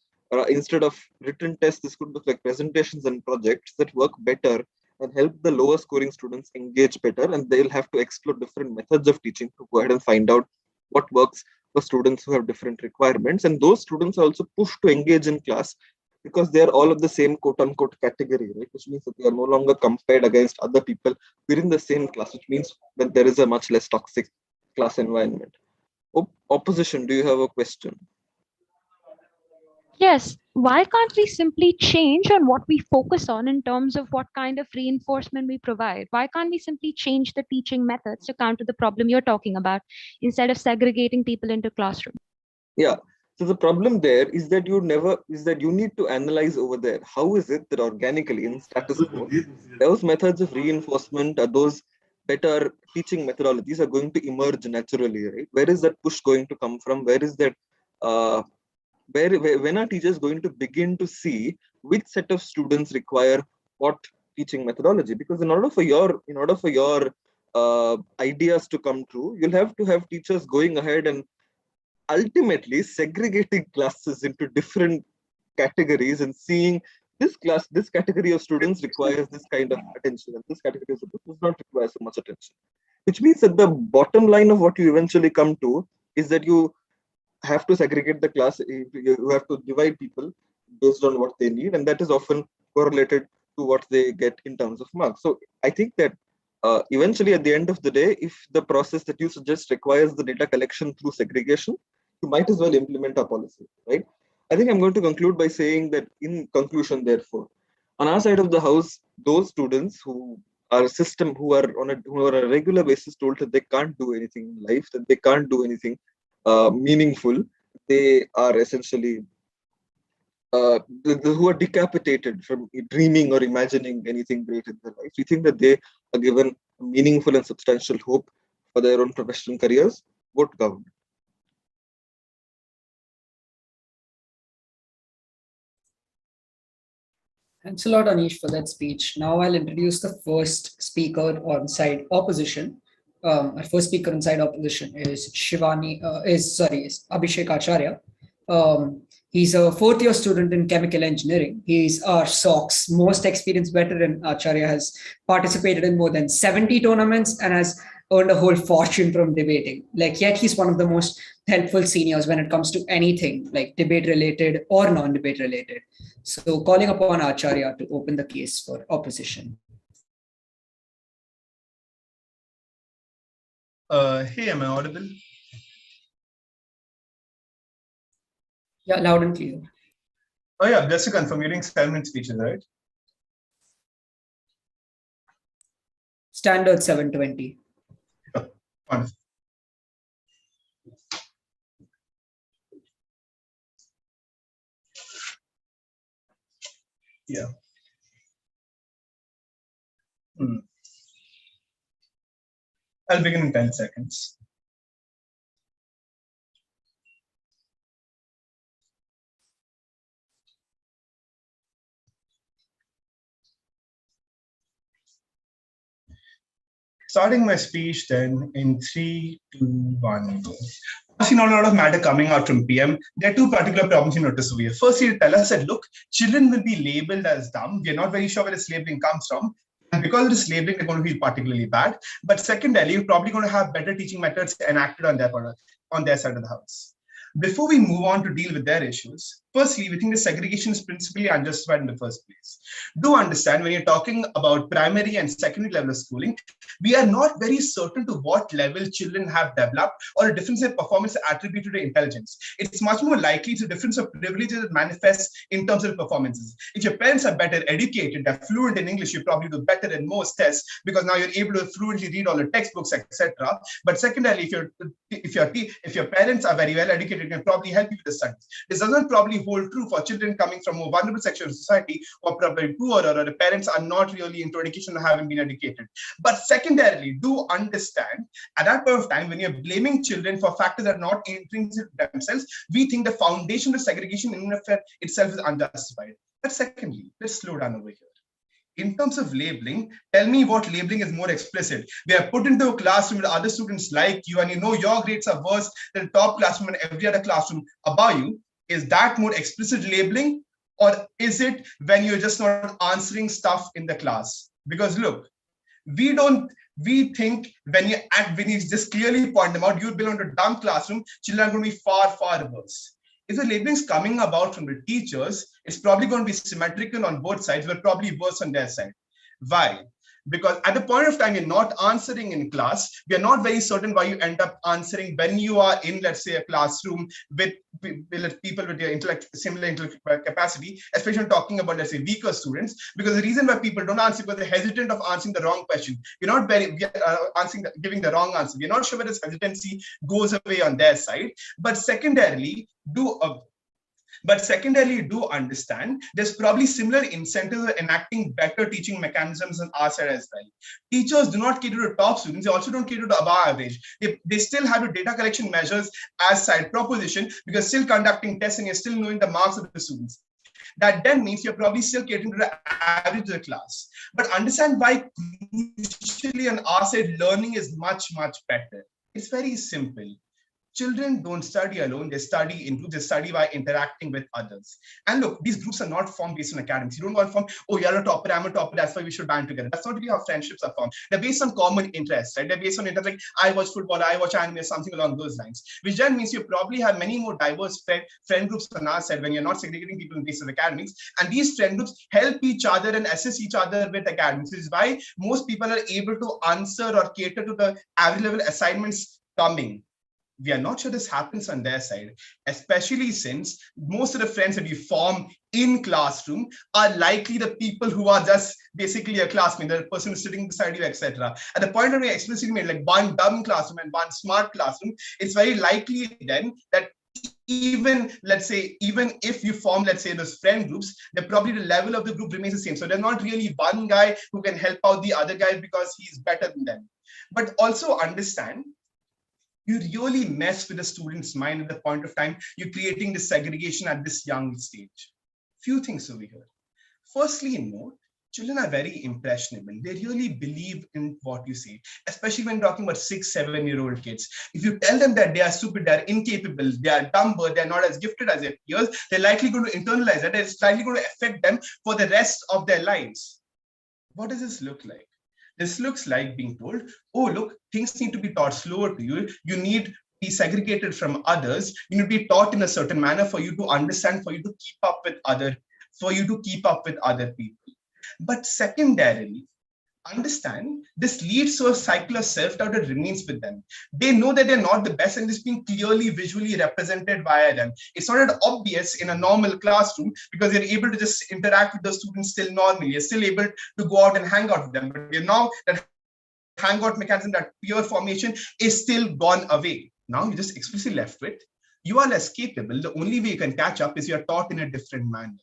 instead of written tests. This could look like presentations and projects that work better and help the lower scoring students engage better. And they'll have to explore different methods of teaching to go ahead and find out what works for students who have different requirements. And those students are also pushed to engage in class because they are all of the same quote unquote category, right? Which means that they are no longer compared against other people within the same class, which means that there is a much less toxic class environment. Opposition, do you have a question? Yes, why can't we simply change on what we focus on in terms of what kind of reinforcement we provide? Why can't we simply change the teaching methods to counter the problem you're talking about instead of segregating people into classrooms? Yeah. So the problem there is that you need to analyze over there. How is it that organically in status quo, those methods of reinforcement are those better teaching methodologies are going to emerge naturally, right? Where is that push going to come from? Where is that when are teachers going to begin to see which set of students require what teaching methodology? Because in order for your ideas to come true, you'll have to have teachers going ahead and ultimately segregating classes into different categories and seeing this category of students requires this kind of attention and this category of students does not require so much attention, which means that the bottom line of what you eventually come to is that you have to segregate the class. You have to divide people based on what they need, and that is often correlated to what they get in terms of marks. So I think that eventually at the end of the day, if the process that you suggest requires the data collection through segregation, you might as well implement a policy, right? I think I'm going to conclude by saying that in conclusion, therefore, on our side of the house, those students who are who are on a regular basis told that they can't do anything in life, that they can't do anything meaningful, they are essentially who are decapitated from dreaming or imagining anything great in their life. We think that they are given meaningful and substantial hope for their own professional careers. Vote government. Thanks a lot, Anish, for that speech. Now I'll introduce the first speaker on side opposition. Our first speaker on side opposition is is Abhishek Acharya. He's a fourth-year student in chemical engineering. He's our SOC's most experienced veteran. Acharya has participated in more than 70 tournaments and has earned a whole fortune from debating. Yet he's one of the most helpful seniors when it comes to anything like debate related or non-debate related. So calling upon Acharya to open the case for opposition. Hey, am I audible? Yeah, loud and clear. Oh yeah, just to confirm, you're doing 7-minute speeches, right? Standard 720. Oh, wonderful. Yeah. I'll begin in 10 seconds. Starting my speech then in 3, 2, 1. See, not a lot of matter coming out from PM. There are two particular problems you notice over here. Firstly, you tell us that, look, children will be labeled as dumb. We're not very sure where this labeling comes from. And because of this labeling, they're going to feel particularly bad. But secondarily, you're probably going to have better teaching methods enacted on their side of the house. Before we move on to deal with their issues, firstly, we think the segregation is principally unjustified in the first place. Do understand, when you're talking about primary and secondary level of schooling, we are not very certain to what level children have developed or a difference in performance attributed to intelligence. It's much more likely it's a difference of privileges that manifests in terms of performances. If your parents are better educated, they're fluent in English, you probably do better in most tests because now you're able to fluently read all the textbooks, etc. But secondarily, if your parents are very well educated, can probably help you with the studies. This doesn't probably hold true for children coming from more vulnerable sections of society who are probably poorer or the parents are not really into education or haven't been educated. But secondarily, do understand at that point of time when you're blaming children for factors that are not intrinsic to themselves, we think the foundation of segregation in itself is unjustified. But secondly, let's slow down over here. In terms of labeling, tell me what labeling is more explicit. We are put into a classroom with other students like you, and you know your grades are worse than the top classroom in every other classroom above you. Is that more explicit labeling? Or is it when you're just not answering stuff in the class? Because look, we think when you just clearly point them out, you belong to a dumb classroom, children are going to be far, far worse. If the labeling is coming about from the teachers, it's probably going to be symmetrical on both sides, but probably worse on their side. Why? because at the point of time you're not answering in class, we are not very certain why you end up answering when you are in, let's say, a classroom with people with your similar intellectual capacity, especially when talking about, let's say, weaker students, because the reason why people don't answer because they're hesitant of answering the wrong question. You're not giving the wrong answer. We're not sure whether this hesitancy goes away on their side. But secondarily, do understand there's probably similar incentives of enacting better teaching mechanisms on our side as well. Teachers do not cater to top students. They also don't cater to above average. They still have the data collection measures as side proposition because still conducting tests and you're still knowing the marks of the students. That then means you're probably still catering to the average of the class. But understand why crucially on our side, learning is much, much better. It's very simple. Children don't study alone, they study in groups, they study by interacting with others. And look, these groups are not formed based on academics. You don't want to form, oh, you're a topper, I'm a topper, that's why we should band together. That's not really how friendships are formed. They're based on common interests, right? They're based on interests like, I watch football, I watch anime, something along those lines. Which then means you probably have many more diverse friend groups on our side when you're not segregating people based on academics. And these friend groups help each other and assist each other with academics. This is why most people are able to answer or cater to the average level assignments coming. We are not sure this happens on their side, especially since most of the friends that you form in classroom are likely the people who are just basically a classmate, the person who's sitting beside you, etc. At the point where we explicitly made like one dumb classroom and one smart classroom, it's very likely then that even if you form, let's say, those friend groups, then probably the level of the group remains the same. So there's not really one guy who can help out the other guy because he's better than them. But also understand, you really mess with the student's mind at the point of time you're creating this segregation at this young stage. Few things over here. Firstly, note, children are very impressionable. They really believe in what you say, especially when talking about 6-7-year-old kids. If you tell them that they are stupid, they're incapable, they are dumber, they're not as gifted as their peers, they're likely going to internalize that. It's likely going to affect them for the rest of their lives. What does this look like? This looks like being told, oh, look, things need to be taught slower to you. You need to be segregated from others. You need to be taught in a certain manner for you to understand, for you to keep up with other people. But secondarily, understand this leads to a cycle of self-doubt that remains with them. They know that they're not the best and this being clearly visually represented via them. It's not that obvious in a normal classroom because you're able to just interact with the students still normally. You're still able to go out and hang out with them. But you know that hangout mechanism, that peer formation is still gone away. Now you're just explicitly left with, you are less capable. The only way you can catch up is you're taught in a different manner.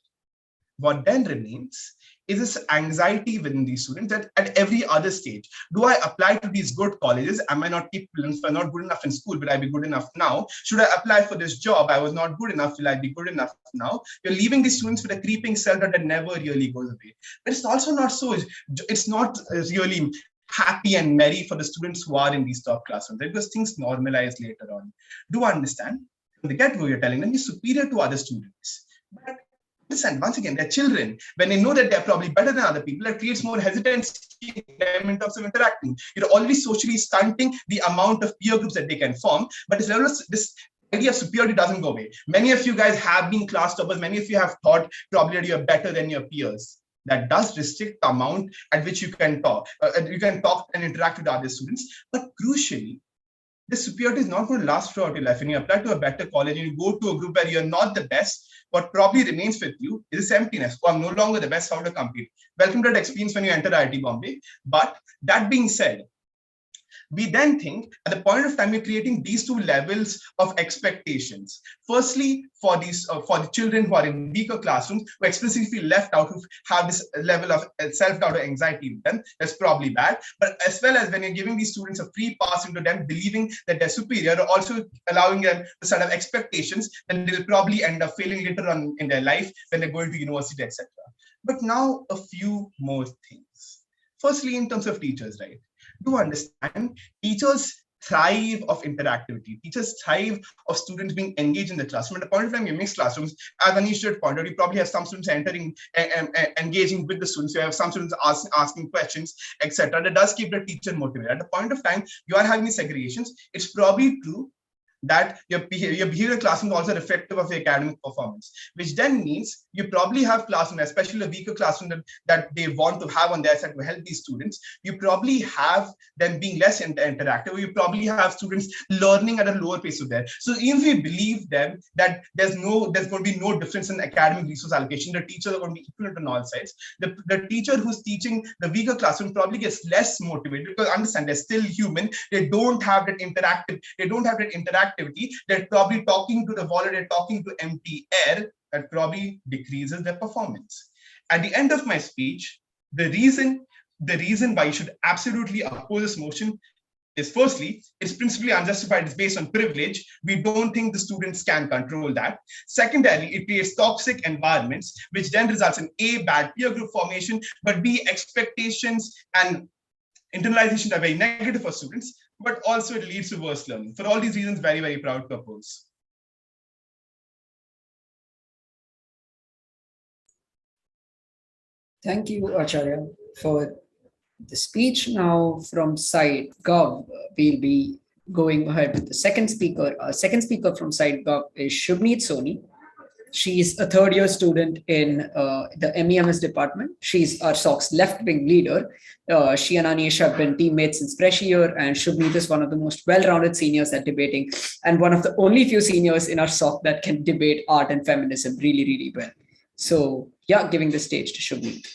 What then remains is this anxiety within these students that at every other stage, do I apply to these good colleges? Am I not capable? If I'm not good enough in school, will I be good enough now? Should I apply for this job? I was not good enough. Will I be good enough now? You're leaving these students with a creeping self-doubt that never really goes away. But it's also not so, it's not really happy and merry for the students who are in these top classrooms, because things normalize later on. Do understand? From the get-go, you're telling them you're superior to other students. But listen, once again, they're children. When they know that they're probably better than other people, that creates more hesitancy in them in terms of interacting. You're already socially stunting the amount of peer groups that they can form, but this idea of superiority doesn't go away. Many of you guys have been class toppers. Many of you have thought probably that you're better than your peers. That does restrict the amount at which you can talk. And interact with other students. But crucially, this superiority is not going to last throughout your life. When you apply to a better college and you go to a group where you're not the best, what probably remains with you is this emptiness. Oh, I'm no longer the best, how to compete. Welcome to that experience when you enter IIT Bombay. But that being said, we then think at the point of time, we're creating these two levels of expectations. Firstly, for the children who are in weaker classrooms, who explicitly feel left out, who have this level of self-doubt or anxiety with them, that's probably bad. But as well as when you're giving these students a free pass into them, believing that they're superior, or also allowing them to set up expectations, then they'll probably end up failing later on in their life when they're going to university, etc. But now a few more things. Firstly, in terms of teachers, right? Do understand, teachers thrive of interactivity. Teachers thrive of students being engaged in the classroom. At the point of time you mix classrooms, as Anish did point out, you probably have some students entering and engaging with the students. You have some students asking questions, etc. That does keep the teacher motivated. At the point of time you are having these segregations, it's probably true that your behavior in classroom is also reflective of your academic performance, which then means you probably have classroom, especially a weaker classroom that they want to have on their side to help these students. You probably have them being less interactive, or you probably have students learning at a lower pace of there. So even if we believe them that there's going to be no difference in academic resource allocation, the teachers are going to be equivalent on all sides. The teacher who's teaching the weaker classroom probably gets less motivated, because understand they're still human. They don't have that interactivity. They're probably talking to the wall, they're talking to empty air, that probably decreases their performance. At the end of my speech, the reason why you should absolutely oppose this motion is, firstly, it's principally unjustified. It's based on privilege. We don't think the students can control that. Secondarily, it creates toxic environments, which then results in A, bad peer group formation, but B, expectations and internalization are very negative for students, but also it leads to worse learning. For all these reasons, very, very proud to oppose. Thank you, Acharya, for the speech. Now from side Gov, we'll be going ahead with the second speaker. Our second speaker from side Gov is Shubneet Soni. She's a third-year student in the MEMS department. She's our SOC's left-wing leader. She and Anish have been teammates since fresh year, and Shubneet is one of the most well-rounded seniors at debating, and one of the only few seniors in our SOC that can debate art and feminism really, really well. So yeah, giving the stage to Shubneet.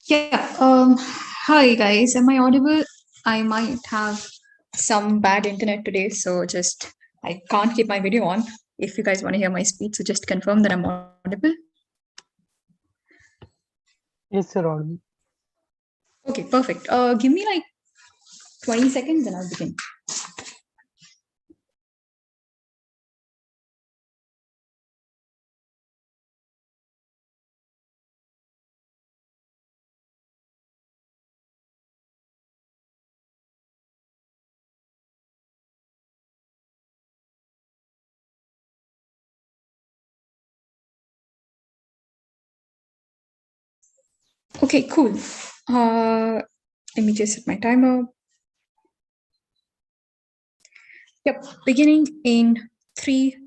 Yeah. Hi guys. Am I audible? I might have some bad internet today, so just I can't keep my video on. If you guys want to hear my speech, so just confirm that I'm audible. Yes, you're audible. Okay, perfect. Give me like 20 seconds and I'll begin. Okay, cool. Let me just set my timer. Yep, beginning in 3,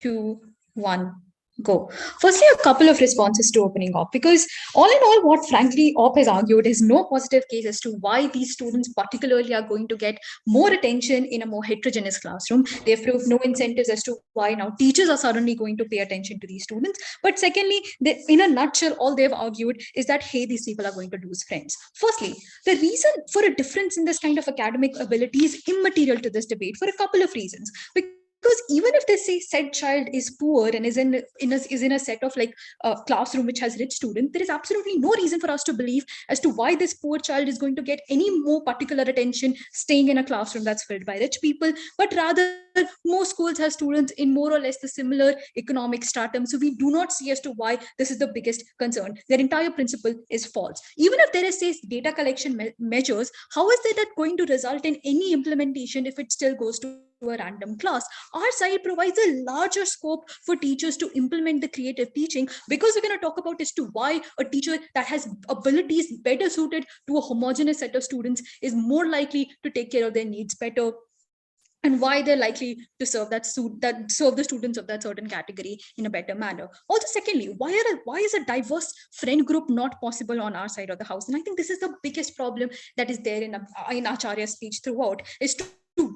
2, 1. Go. Firstly, a couple of responses to opening op, because all in all, what frankly op has argued is no positive case as to why these students particularly are going to get more attention in a more heterogeneous classroom. They have proved no incentives as to why now teachers are suddenly going to pay attention to these students. But secondly, in a nutshell, all they've argued is that, hey, these people are going to lose friends. Firstly, the reason for a difference in this kind of academic ability is immaterial to this debate for a couple of reasons. Because even if they say said child is poor and is in a set of like a classroom which has rich students, there is absolutely no reason for us to believe as to why this poor child is going to get any more particular attention staying in a classroom that's filled by rich people. But rather, most schools have students in more or less the similar economic stratum. So we do not see as to why this is the biggest concern. Their entire principle is false. Even if there is, say, data collection measures, how is that going to result in any implementation if it still goes to a random class? Our side provides a larger scope for teachers to implement the creative teaching, because we're going to talk about as to why a teacher that has abilities better suited to a homogeneous set of students is more likely to take care of their needs better, and why they're likely to serve serve the students of that certain category in a better manner. Also, secondly, why is a diverse friend group not possible on our side of the house? And I think this is the biggest problem that is there in Acharya's speech throughout, is to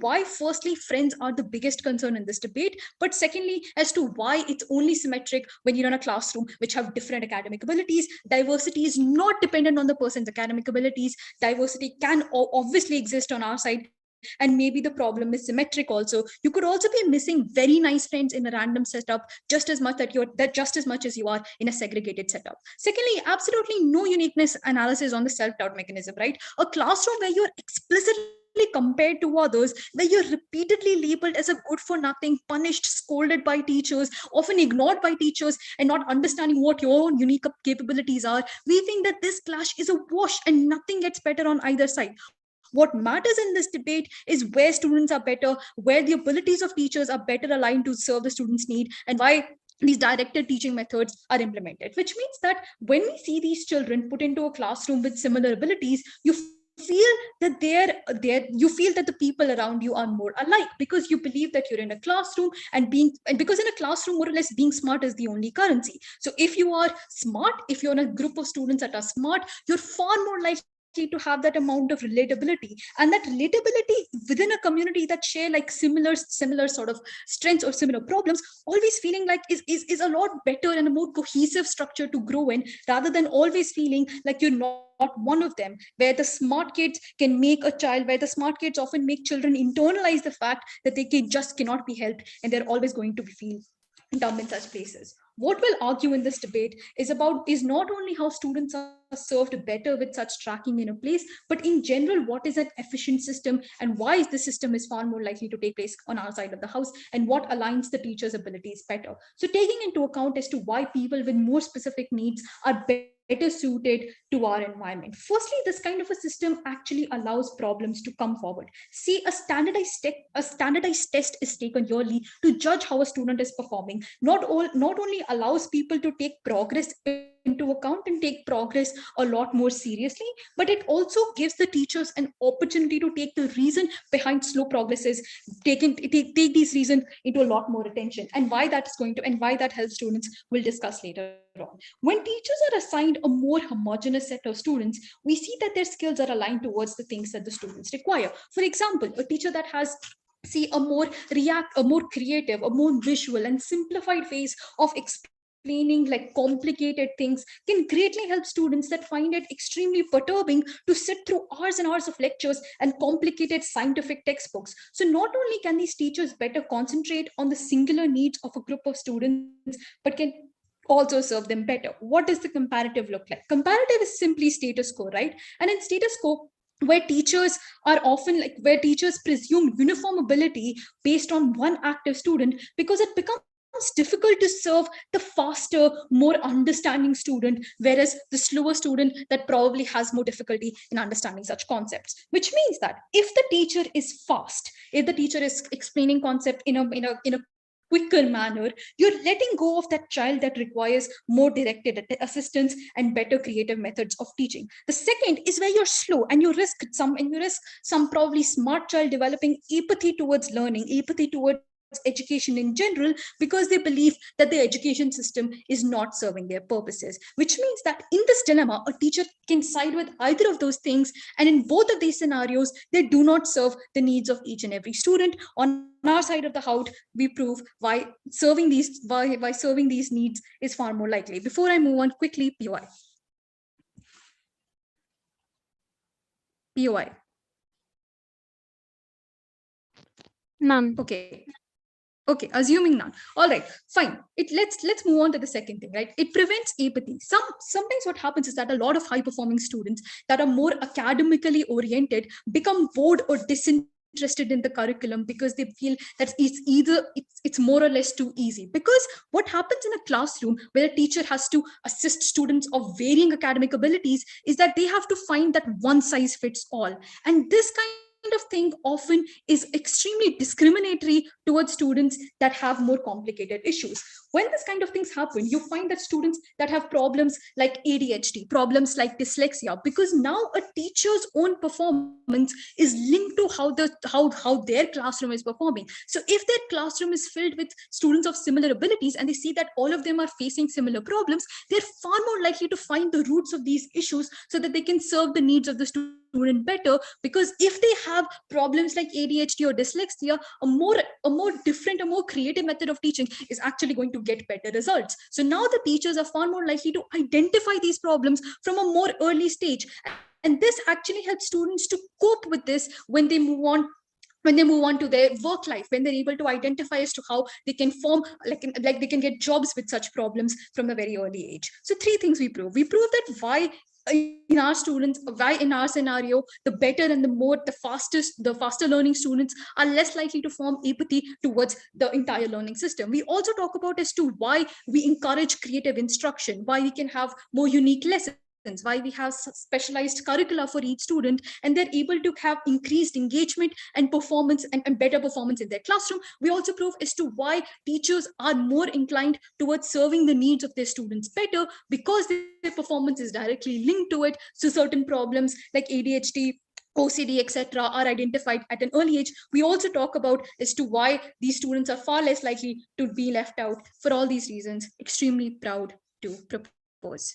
why, firstly, friends are the biggest concern in this debate, but secondly, as to why it's only symmetric when you're in a classroom which have different academic abilities. Diversity is not dependent on the person's academic abilities. Diversity can obviously exist on our side, and maybe the problem is symmetric also. You could also be missing very nice friends in a random setup just as much as you are in a segregated setup. Secondly, absolutely no uniqueness analysis on the self-doubt mechanism, right? A classroom where you're explicitly compared to others, where you're repeatedly labeled as a good for nothing, punished, scolded by teachers, often ignored by teachers, and not understanding what your own unique capabilities are. We think that this clash is a wash and nothing gets better on either side. What matters in this debate is where students are better, where the abilities of teachers are better aligned to serve the students' need, and why these directed teaching methods are implemented, which means that when we see these children put into a classroom with similar abilities, you feel that you feel that the people around you are more alike, because you believe that you're in a classroom, and because in a classroom, more or less, being smart is the only currency. So if you are smart, if you're in a group of students that are smart, you're far more likely to have that amount of relatability, and that relatability within a community that share like similar sort of strengths or similar problems, always feeling like is a lot better and a more cohesive structure to grow in, rather than always feeling like you're not one of them, where the smart kids can make a child, where the smart kids often make children internalize the fact that they just cannot be helped, and they're always going to feel dumb in such places. What we'll argue in this debate is not only how students are served better with such tracking in a place, but in general, what is an efficient system, and why the system is far more likely to take place on our side of the house, and what aligns the teacher's abilities better. So taking into account as to why people with more specific needs are better suited to our environment. Firstly, this kind of a system actually allows problems to come forward. See, a standardized test is taken yearly to judge how a student is performing. Not only allows people to take progress into account and take progress a lot more seriously, but it also gives the teachers an opportunity to take the reason behind slow progresses, take these reasons into a lot more attention, and why that's going to, and why that helps students, we'll discuss later on. When teachers are assigned a more homogeneous set of students, we see that their skills are aligned towards the things that the students require. For example, a teacher that has a more creative, a more visual and simplified ways of explaining like complicated things can greatly help students that find it extremely perturbing to sit through hours and hours of lectures and complicated scientific textbooks. So not only can these teachers better concentrate on the singular needs of a group of students, but can also serve them better. What does the comparative look like? Comparative is simply status quo, right? And in status quo, where teachers presume uniform ability based on one active student, because it becomes difficult to serve the faster, more understanding student, whereas the slower student that probably has more difficulty in understanding such concepts. Which means that if the teacher is fast, if the teacher is explaining concept in a quicker manner, you're letting go of that child that requires more directed assistance and better creative methods of teaching. The second is where you're slow, and you risk some probably smart child developing apathy towards learning, apathy towards education in general, because they believe that the education system is not serving their purposes. Which means that in this dilemma, a teacher can side with either of those things, and in both of these scenarios, they do not serve the needs of each and every student. On our side of the house, we prove why serving these needs is far more likely. Before I move on quickly, POI. None. Okay, assuming none. All right, fine. Let's move on to the second thing, right? It prevents apathy. Sometimes what happens is that a lot of high-performing students that are more academically oriented become bored or disinterested in the curriculum, because they feel that it's more or less too easy. Because what happens in a classroom where a teacher has to assist students of varying academic abilities is that they have to find that one size fits all, and this kind of thing often is extremely discriminatory towards students that have more complicated issues. When this kind of things happen, you find that students that have problems like ADHD, problems like dyslexia, because now a teacher's own performance is linked to how their classroom is performing. So if their classroom is filled with students of similar abilities, and they see that all of them are facing similar problems, they're far more likely to find the roots of these issues so that they can serve the needs of the student better. Because if they have problems like ADHD or dyslexia, a more different, a more creative method of teaching is actually going to get better results. So now the teachers are far more likely to identify these problems from a more early stage, and this actually helps students to cope with this when they move on to their work life, when they're able to identify as to how they can form like they can get jobs with such problems from a very early age. So three things we prove that why in our scenario, the better and the faster learning students are less likely to form apathy towards the entire learning system. We also talk about as to why we encourage creative instruction, why we can have more unique lessons. why we have specialized curricula for each student, and they're able to have increased engagement and performance and better performance in their classroom. We also prove as to why teachers are more inclined towards serving the needs of their students better, because their performance is directly linked to it. So certain problems like ADHD, OCD, etc., are identified at an early age. We also talk about as to why these students are far less likely to be left out. For all these reasons, extremely proud to propose.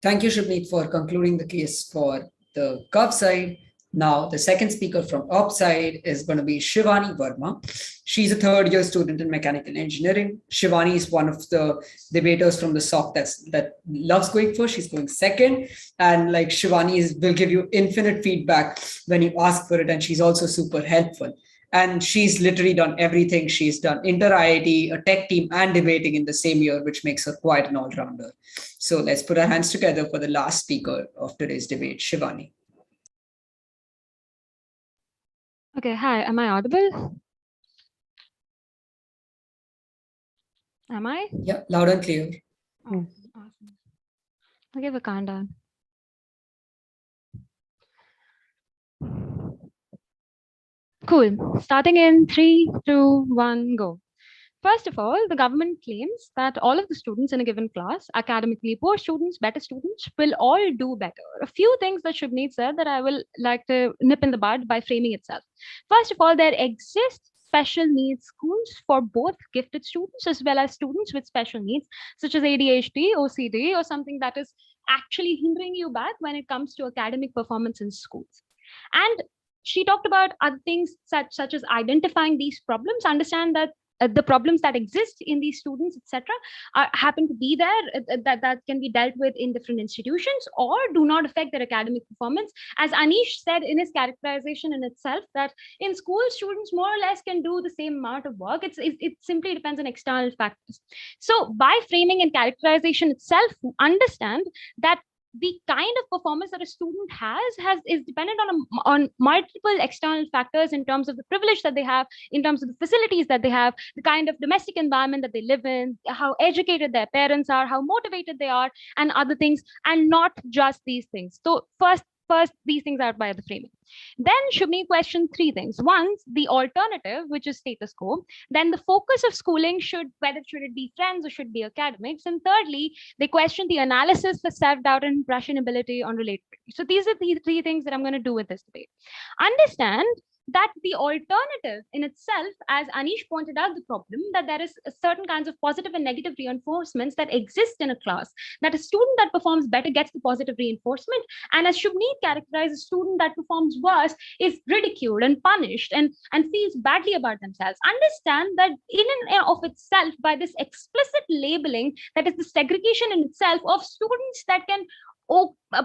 Thank you, Shubneet, for concluding the case for the Gov side. Now, the second speaker from Op side is going to be Shivani Verma. She's a third-year student in mechanical engineering. Shivani is one of the debaters from the SOC that loves going first. She's going second. And like Shivani will give you infinite feedback when you ask for it. And she's also super helpful. And she's literally done everything. She's done inter-IIT, a tech team, and debating in the same year, which makes her quite an all-rounder. So let's put our hands together for the last speaker of today's debate, Shivani. Okay, hi, am I audible? Am I? Yeah, loud and clear. Oh, awesome. I'll give a countdown. Cool. Starting in 3, 2, 1, go. First of all, the government claims that all of the students in a given class, academically poor students, better students, will all do better. A few things that Shubneet said that I will like to nip in the bud by framing itself. First of all, there exist special needs schools for both gifted students as well as students with special needs, such as ADHD, OCD, or something that is actually hindering you back when it comes to academic performance in schools. And she talked about other things such as identifying these problems, understand that the problems that exist in these students, etc., happen to be there, that can be dealt with in different institutions or do not affect their academic performance. As Anish said in his characterization in itself, that in school, students more or less can do the same amount of work. It simply depends on external factors. So by framing and characterization itself, understand that the kind of performance that a student is dependent on multiple external factors in terms of the privilege that they have, in terms of the facilities that they have, the kind of domestic environment that they live in, how educated their parents are, how motivated they are, and other things, and not just these things. So first these things out by the framing. Then Shubneet questioned 3 things. One, the alternative, which is status quo. Then the focus of schooling whether should it be friends or should be academics. And thirdly, they questioned the analysis for self-doubt and impressionability on relatability. So these are the 3 things that I'm going to do with this debate. Understand that the alternative in itself, as Anish pointed out, the problem that there is certain kinds of positive and negative reinforcements that exist in a class, that a student that performs better gets the positive reinforcement, and as Shubneet characterized, a student that performs worse is ridiculed and punished and feels badly about themselves. Understand that in and of itself, by this explicit labeling, that is the segregation in itself of students that can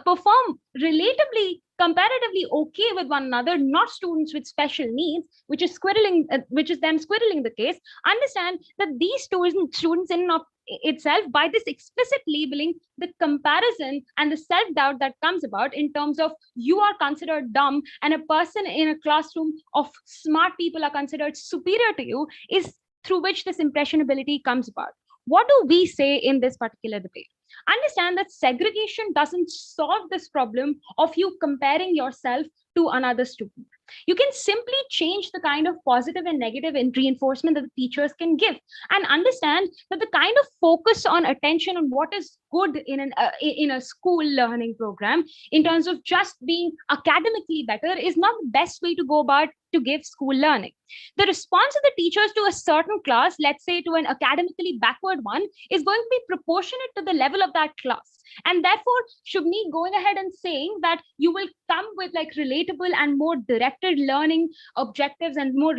perform relatively comparatively okay with one another, not students with special needs, which is then squirreling the case. Understand that these students in and of itself, by this explicit labeling, the comparison and the self-doubt that comes about in terms of you are considered dumb and a person in a classroom of smart people are considered superior to you, is through which this impressionability comes about. What do we say in this particular debate? Understand that segregation doesn't solve this problem of you comparing yourself to another student. You can simply change the kind of positive and negative reinforcement that the teachers can give, and understand that the kind of focus on attention on what is good in a school learning program in terms of just being academically better is not the best way to go about to give school learning. The response of the teachers to a certain class, let's say to an academically backward one, is going to be proportionate to the level of that class. And therefore, Shubneet going ahead and saying that you will come with like relatable and more directed learning objectives and more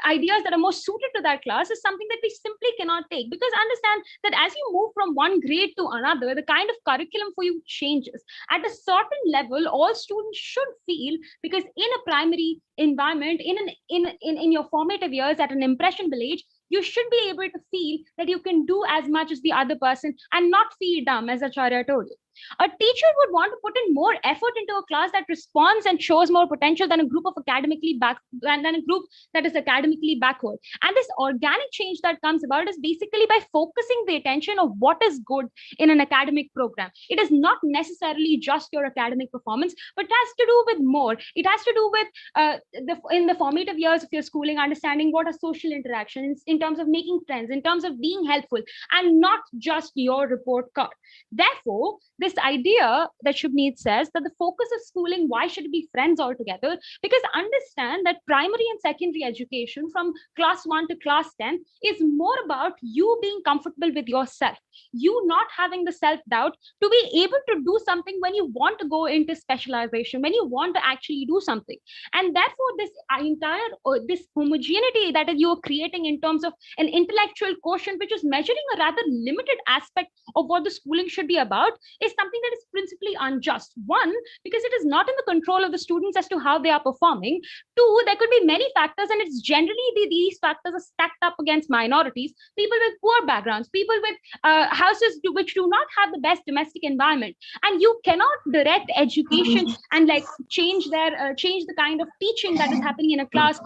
ideas that are more suited to that class is something that we simply cannot take, because understand that as you move from one grade to another, the kind of curriculum for you changes. At a certain level, all students should feel, because in a primary environment, in your formative years at an impressionable age, You should be able to feel that you can do as much as the other person and not feel dumb, as Acharya told you. A teacher would want to put in more effort into a class that responds and shows more potential than a group of academically back than a group that is academically backward. And this organic change that comes about is basically by focusing the attention of what is good in an academic program. It is not necessarily just your academic performance, but it has to do with more. It has to do with in the formative years of your schooling, understanding what are social interactions in terms of making friends, in terms of being helpful, and not just your report card. Therefore, this idea that Shubneet says that the focus of schooling, why should it be friends altogether? Because understand that primary and secondary education from class 1 to class 10 is more about you being comfortable with yourself, you not having the self-doubt to be able to do something when you want to go into specialization, when you want to actually do something. And therefore, this entire this homogeneity that you are creating in terms of an intellectual quotient, which is measuring a rather limited aspect of what the schooling should be about, is something that is principally unjust. One, because it is not in the control of the students as to how they are performing. Two, there could be many factors, and it's generally these factors are stacked up against minorities, people with poor backgrounds, people with houses which do not have the best domestic environment. And you cannot direct education and like change the kind of teaching that is happening in a class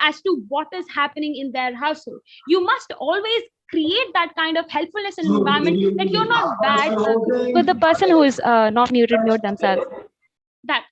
as to what is happening in their household. You must always create that kind of helpfulness in an environment that you're not bad. With the person who is not muted, mute themselves. That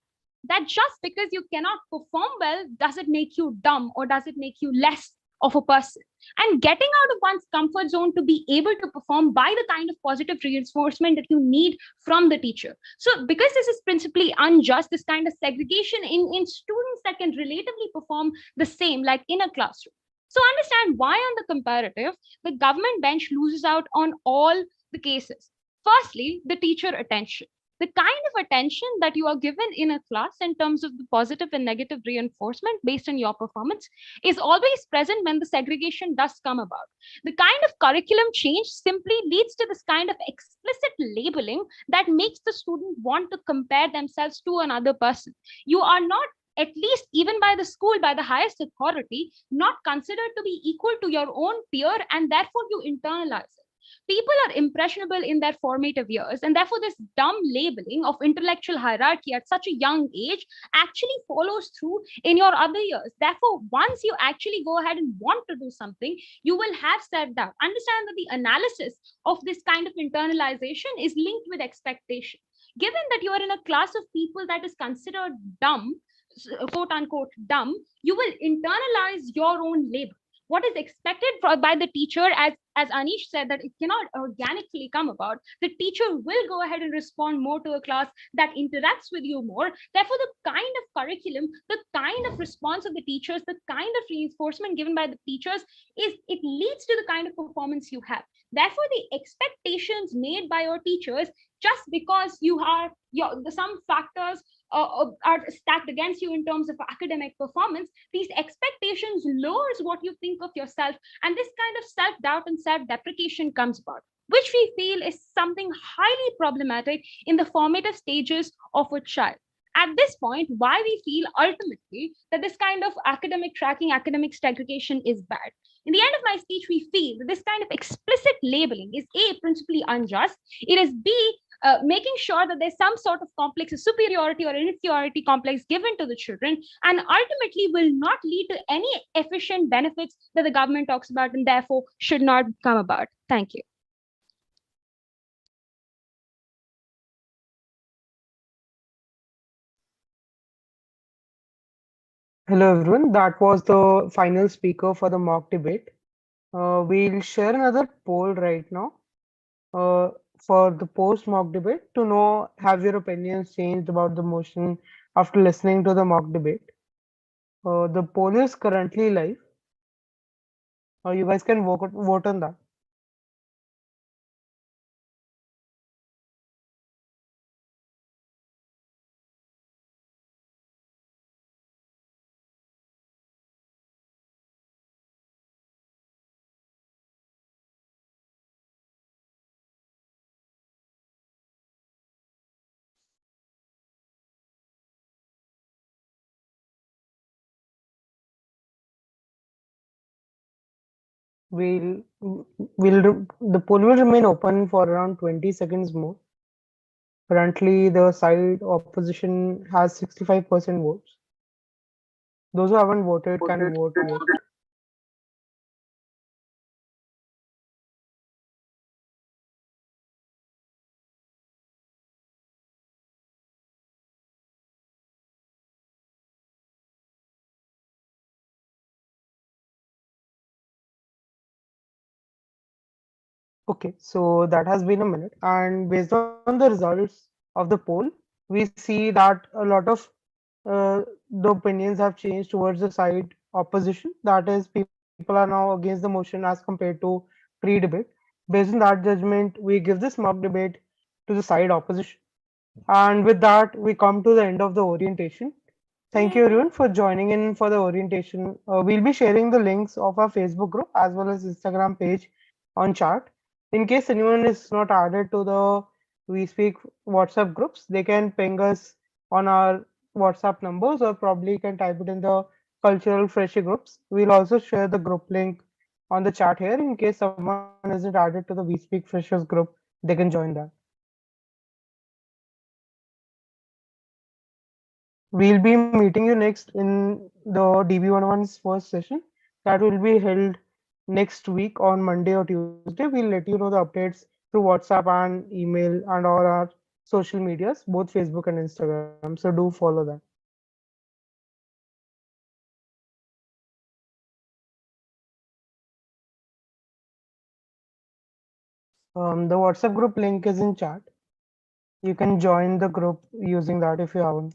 just because you cannot perform well, does it make you dumb or does it make you less of a person? And getting out of one's comfort zone to be able to perform by the kind of positive reinforcement that you need from the teacher. So because this is principally unjust, this kind of segregation in students that can relatively perform the same like in a classroom. So understand why on the comparative, the government bench loses out on all the cases. Firstly, the teacher attention. The kind of attention that you are given in a class in terms of the positive and negative reinforcement based on your performance is always present when the segregation does come about. The kind of curriculum change simply leads to this kind of explicit labeling that makes the student want to compare themselves to another person. You are not, at least even by the school, by the highest authority, not considered to be equal to your own peer, and therefore you internalize it. People are impressionable in their formative years, and therefore this dumb labeling of intellectual hierarchy at such a young age actually follows through in your other years. Therefore, once you actually go ahead and want to do something, you will have self-doubt. Understand that the analysis of this kind of internalization is linked with expectation. Given that you are in a class of people that is considered dumb, quote unquote dumb, you will internalize your own label. What is expected by the teacher, as Anish said, that it cannot organically come about, the teacher will go ahead and respond more to a class that interacts with you more. Therefore, the kind of curriculum, the kind of response of the teachers, the kind of reinforcement given by the teachers it leads to the kind of performance you have. Therefore, the expectations made by your teachers, just because you are some factors are stacked against you in terms of academic performance, these expectations lowers what you think of yourself, and this kind of self-doubt and self-deprecation comes about, which we feel is something highly problematic in the formative stages of a child. At this point, why we feel ultimately that this kind of academic tracking, academic segregation is bad. In the end of my speech, we feel that this kind of explicit labeling is A, principally unjust. It is B, making sure that there's some sort of complex of superiority or inferiority complex given to the children, and ultimately will not lead to any efficient benefits that the government talks about, and therefore should not come about. Thank you. Hello everyone, that was the final speaker for the mock debate. We'll share another poll right now for the post mock debate to know have your opinions changed about the motion after listening to the mock debate. The poll is currently live. You guys can vote on that. The poll will remain open for around 20 seconds more. Currently, the side opposition has 65% votes. Those who haven't voted can vote yet. Okay, so that has been a minute, and based on the results of the poll, we see that a lot of the opinions have changed towards the side opposition. That is, people are now against the motion as compared to pre-debate. Based on that judgment, we give this mock debate to the side opposition. And with that, we come to the end of the orientation. Thank you everyone for joining in for the orientation. We'll be sharing the links of our Facebook group as well as Instagram page on chat. In case anyone is not added to the We Speak WhatsApp groups, they can ping us on our WhatsApp numbers or probably can type it in the cultural freshie groups. We'll also share the group link on the chat here in case someone isn't added to the We Speak Freshers group, they can join that. We'll be meeting you next in the DB101's first session that will be held next week on Monday or Tuesday. We'll let you know the updates through WhatsApp and email and all our social medias, both Facebook and Instagram. So do follow that. The WhatsApp group link is in chat. You can join the group using that if you haven't.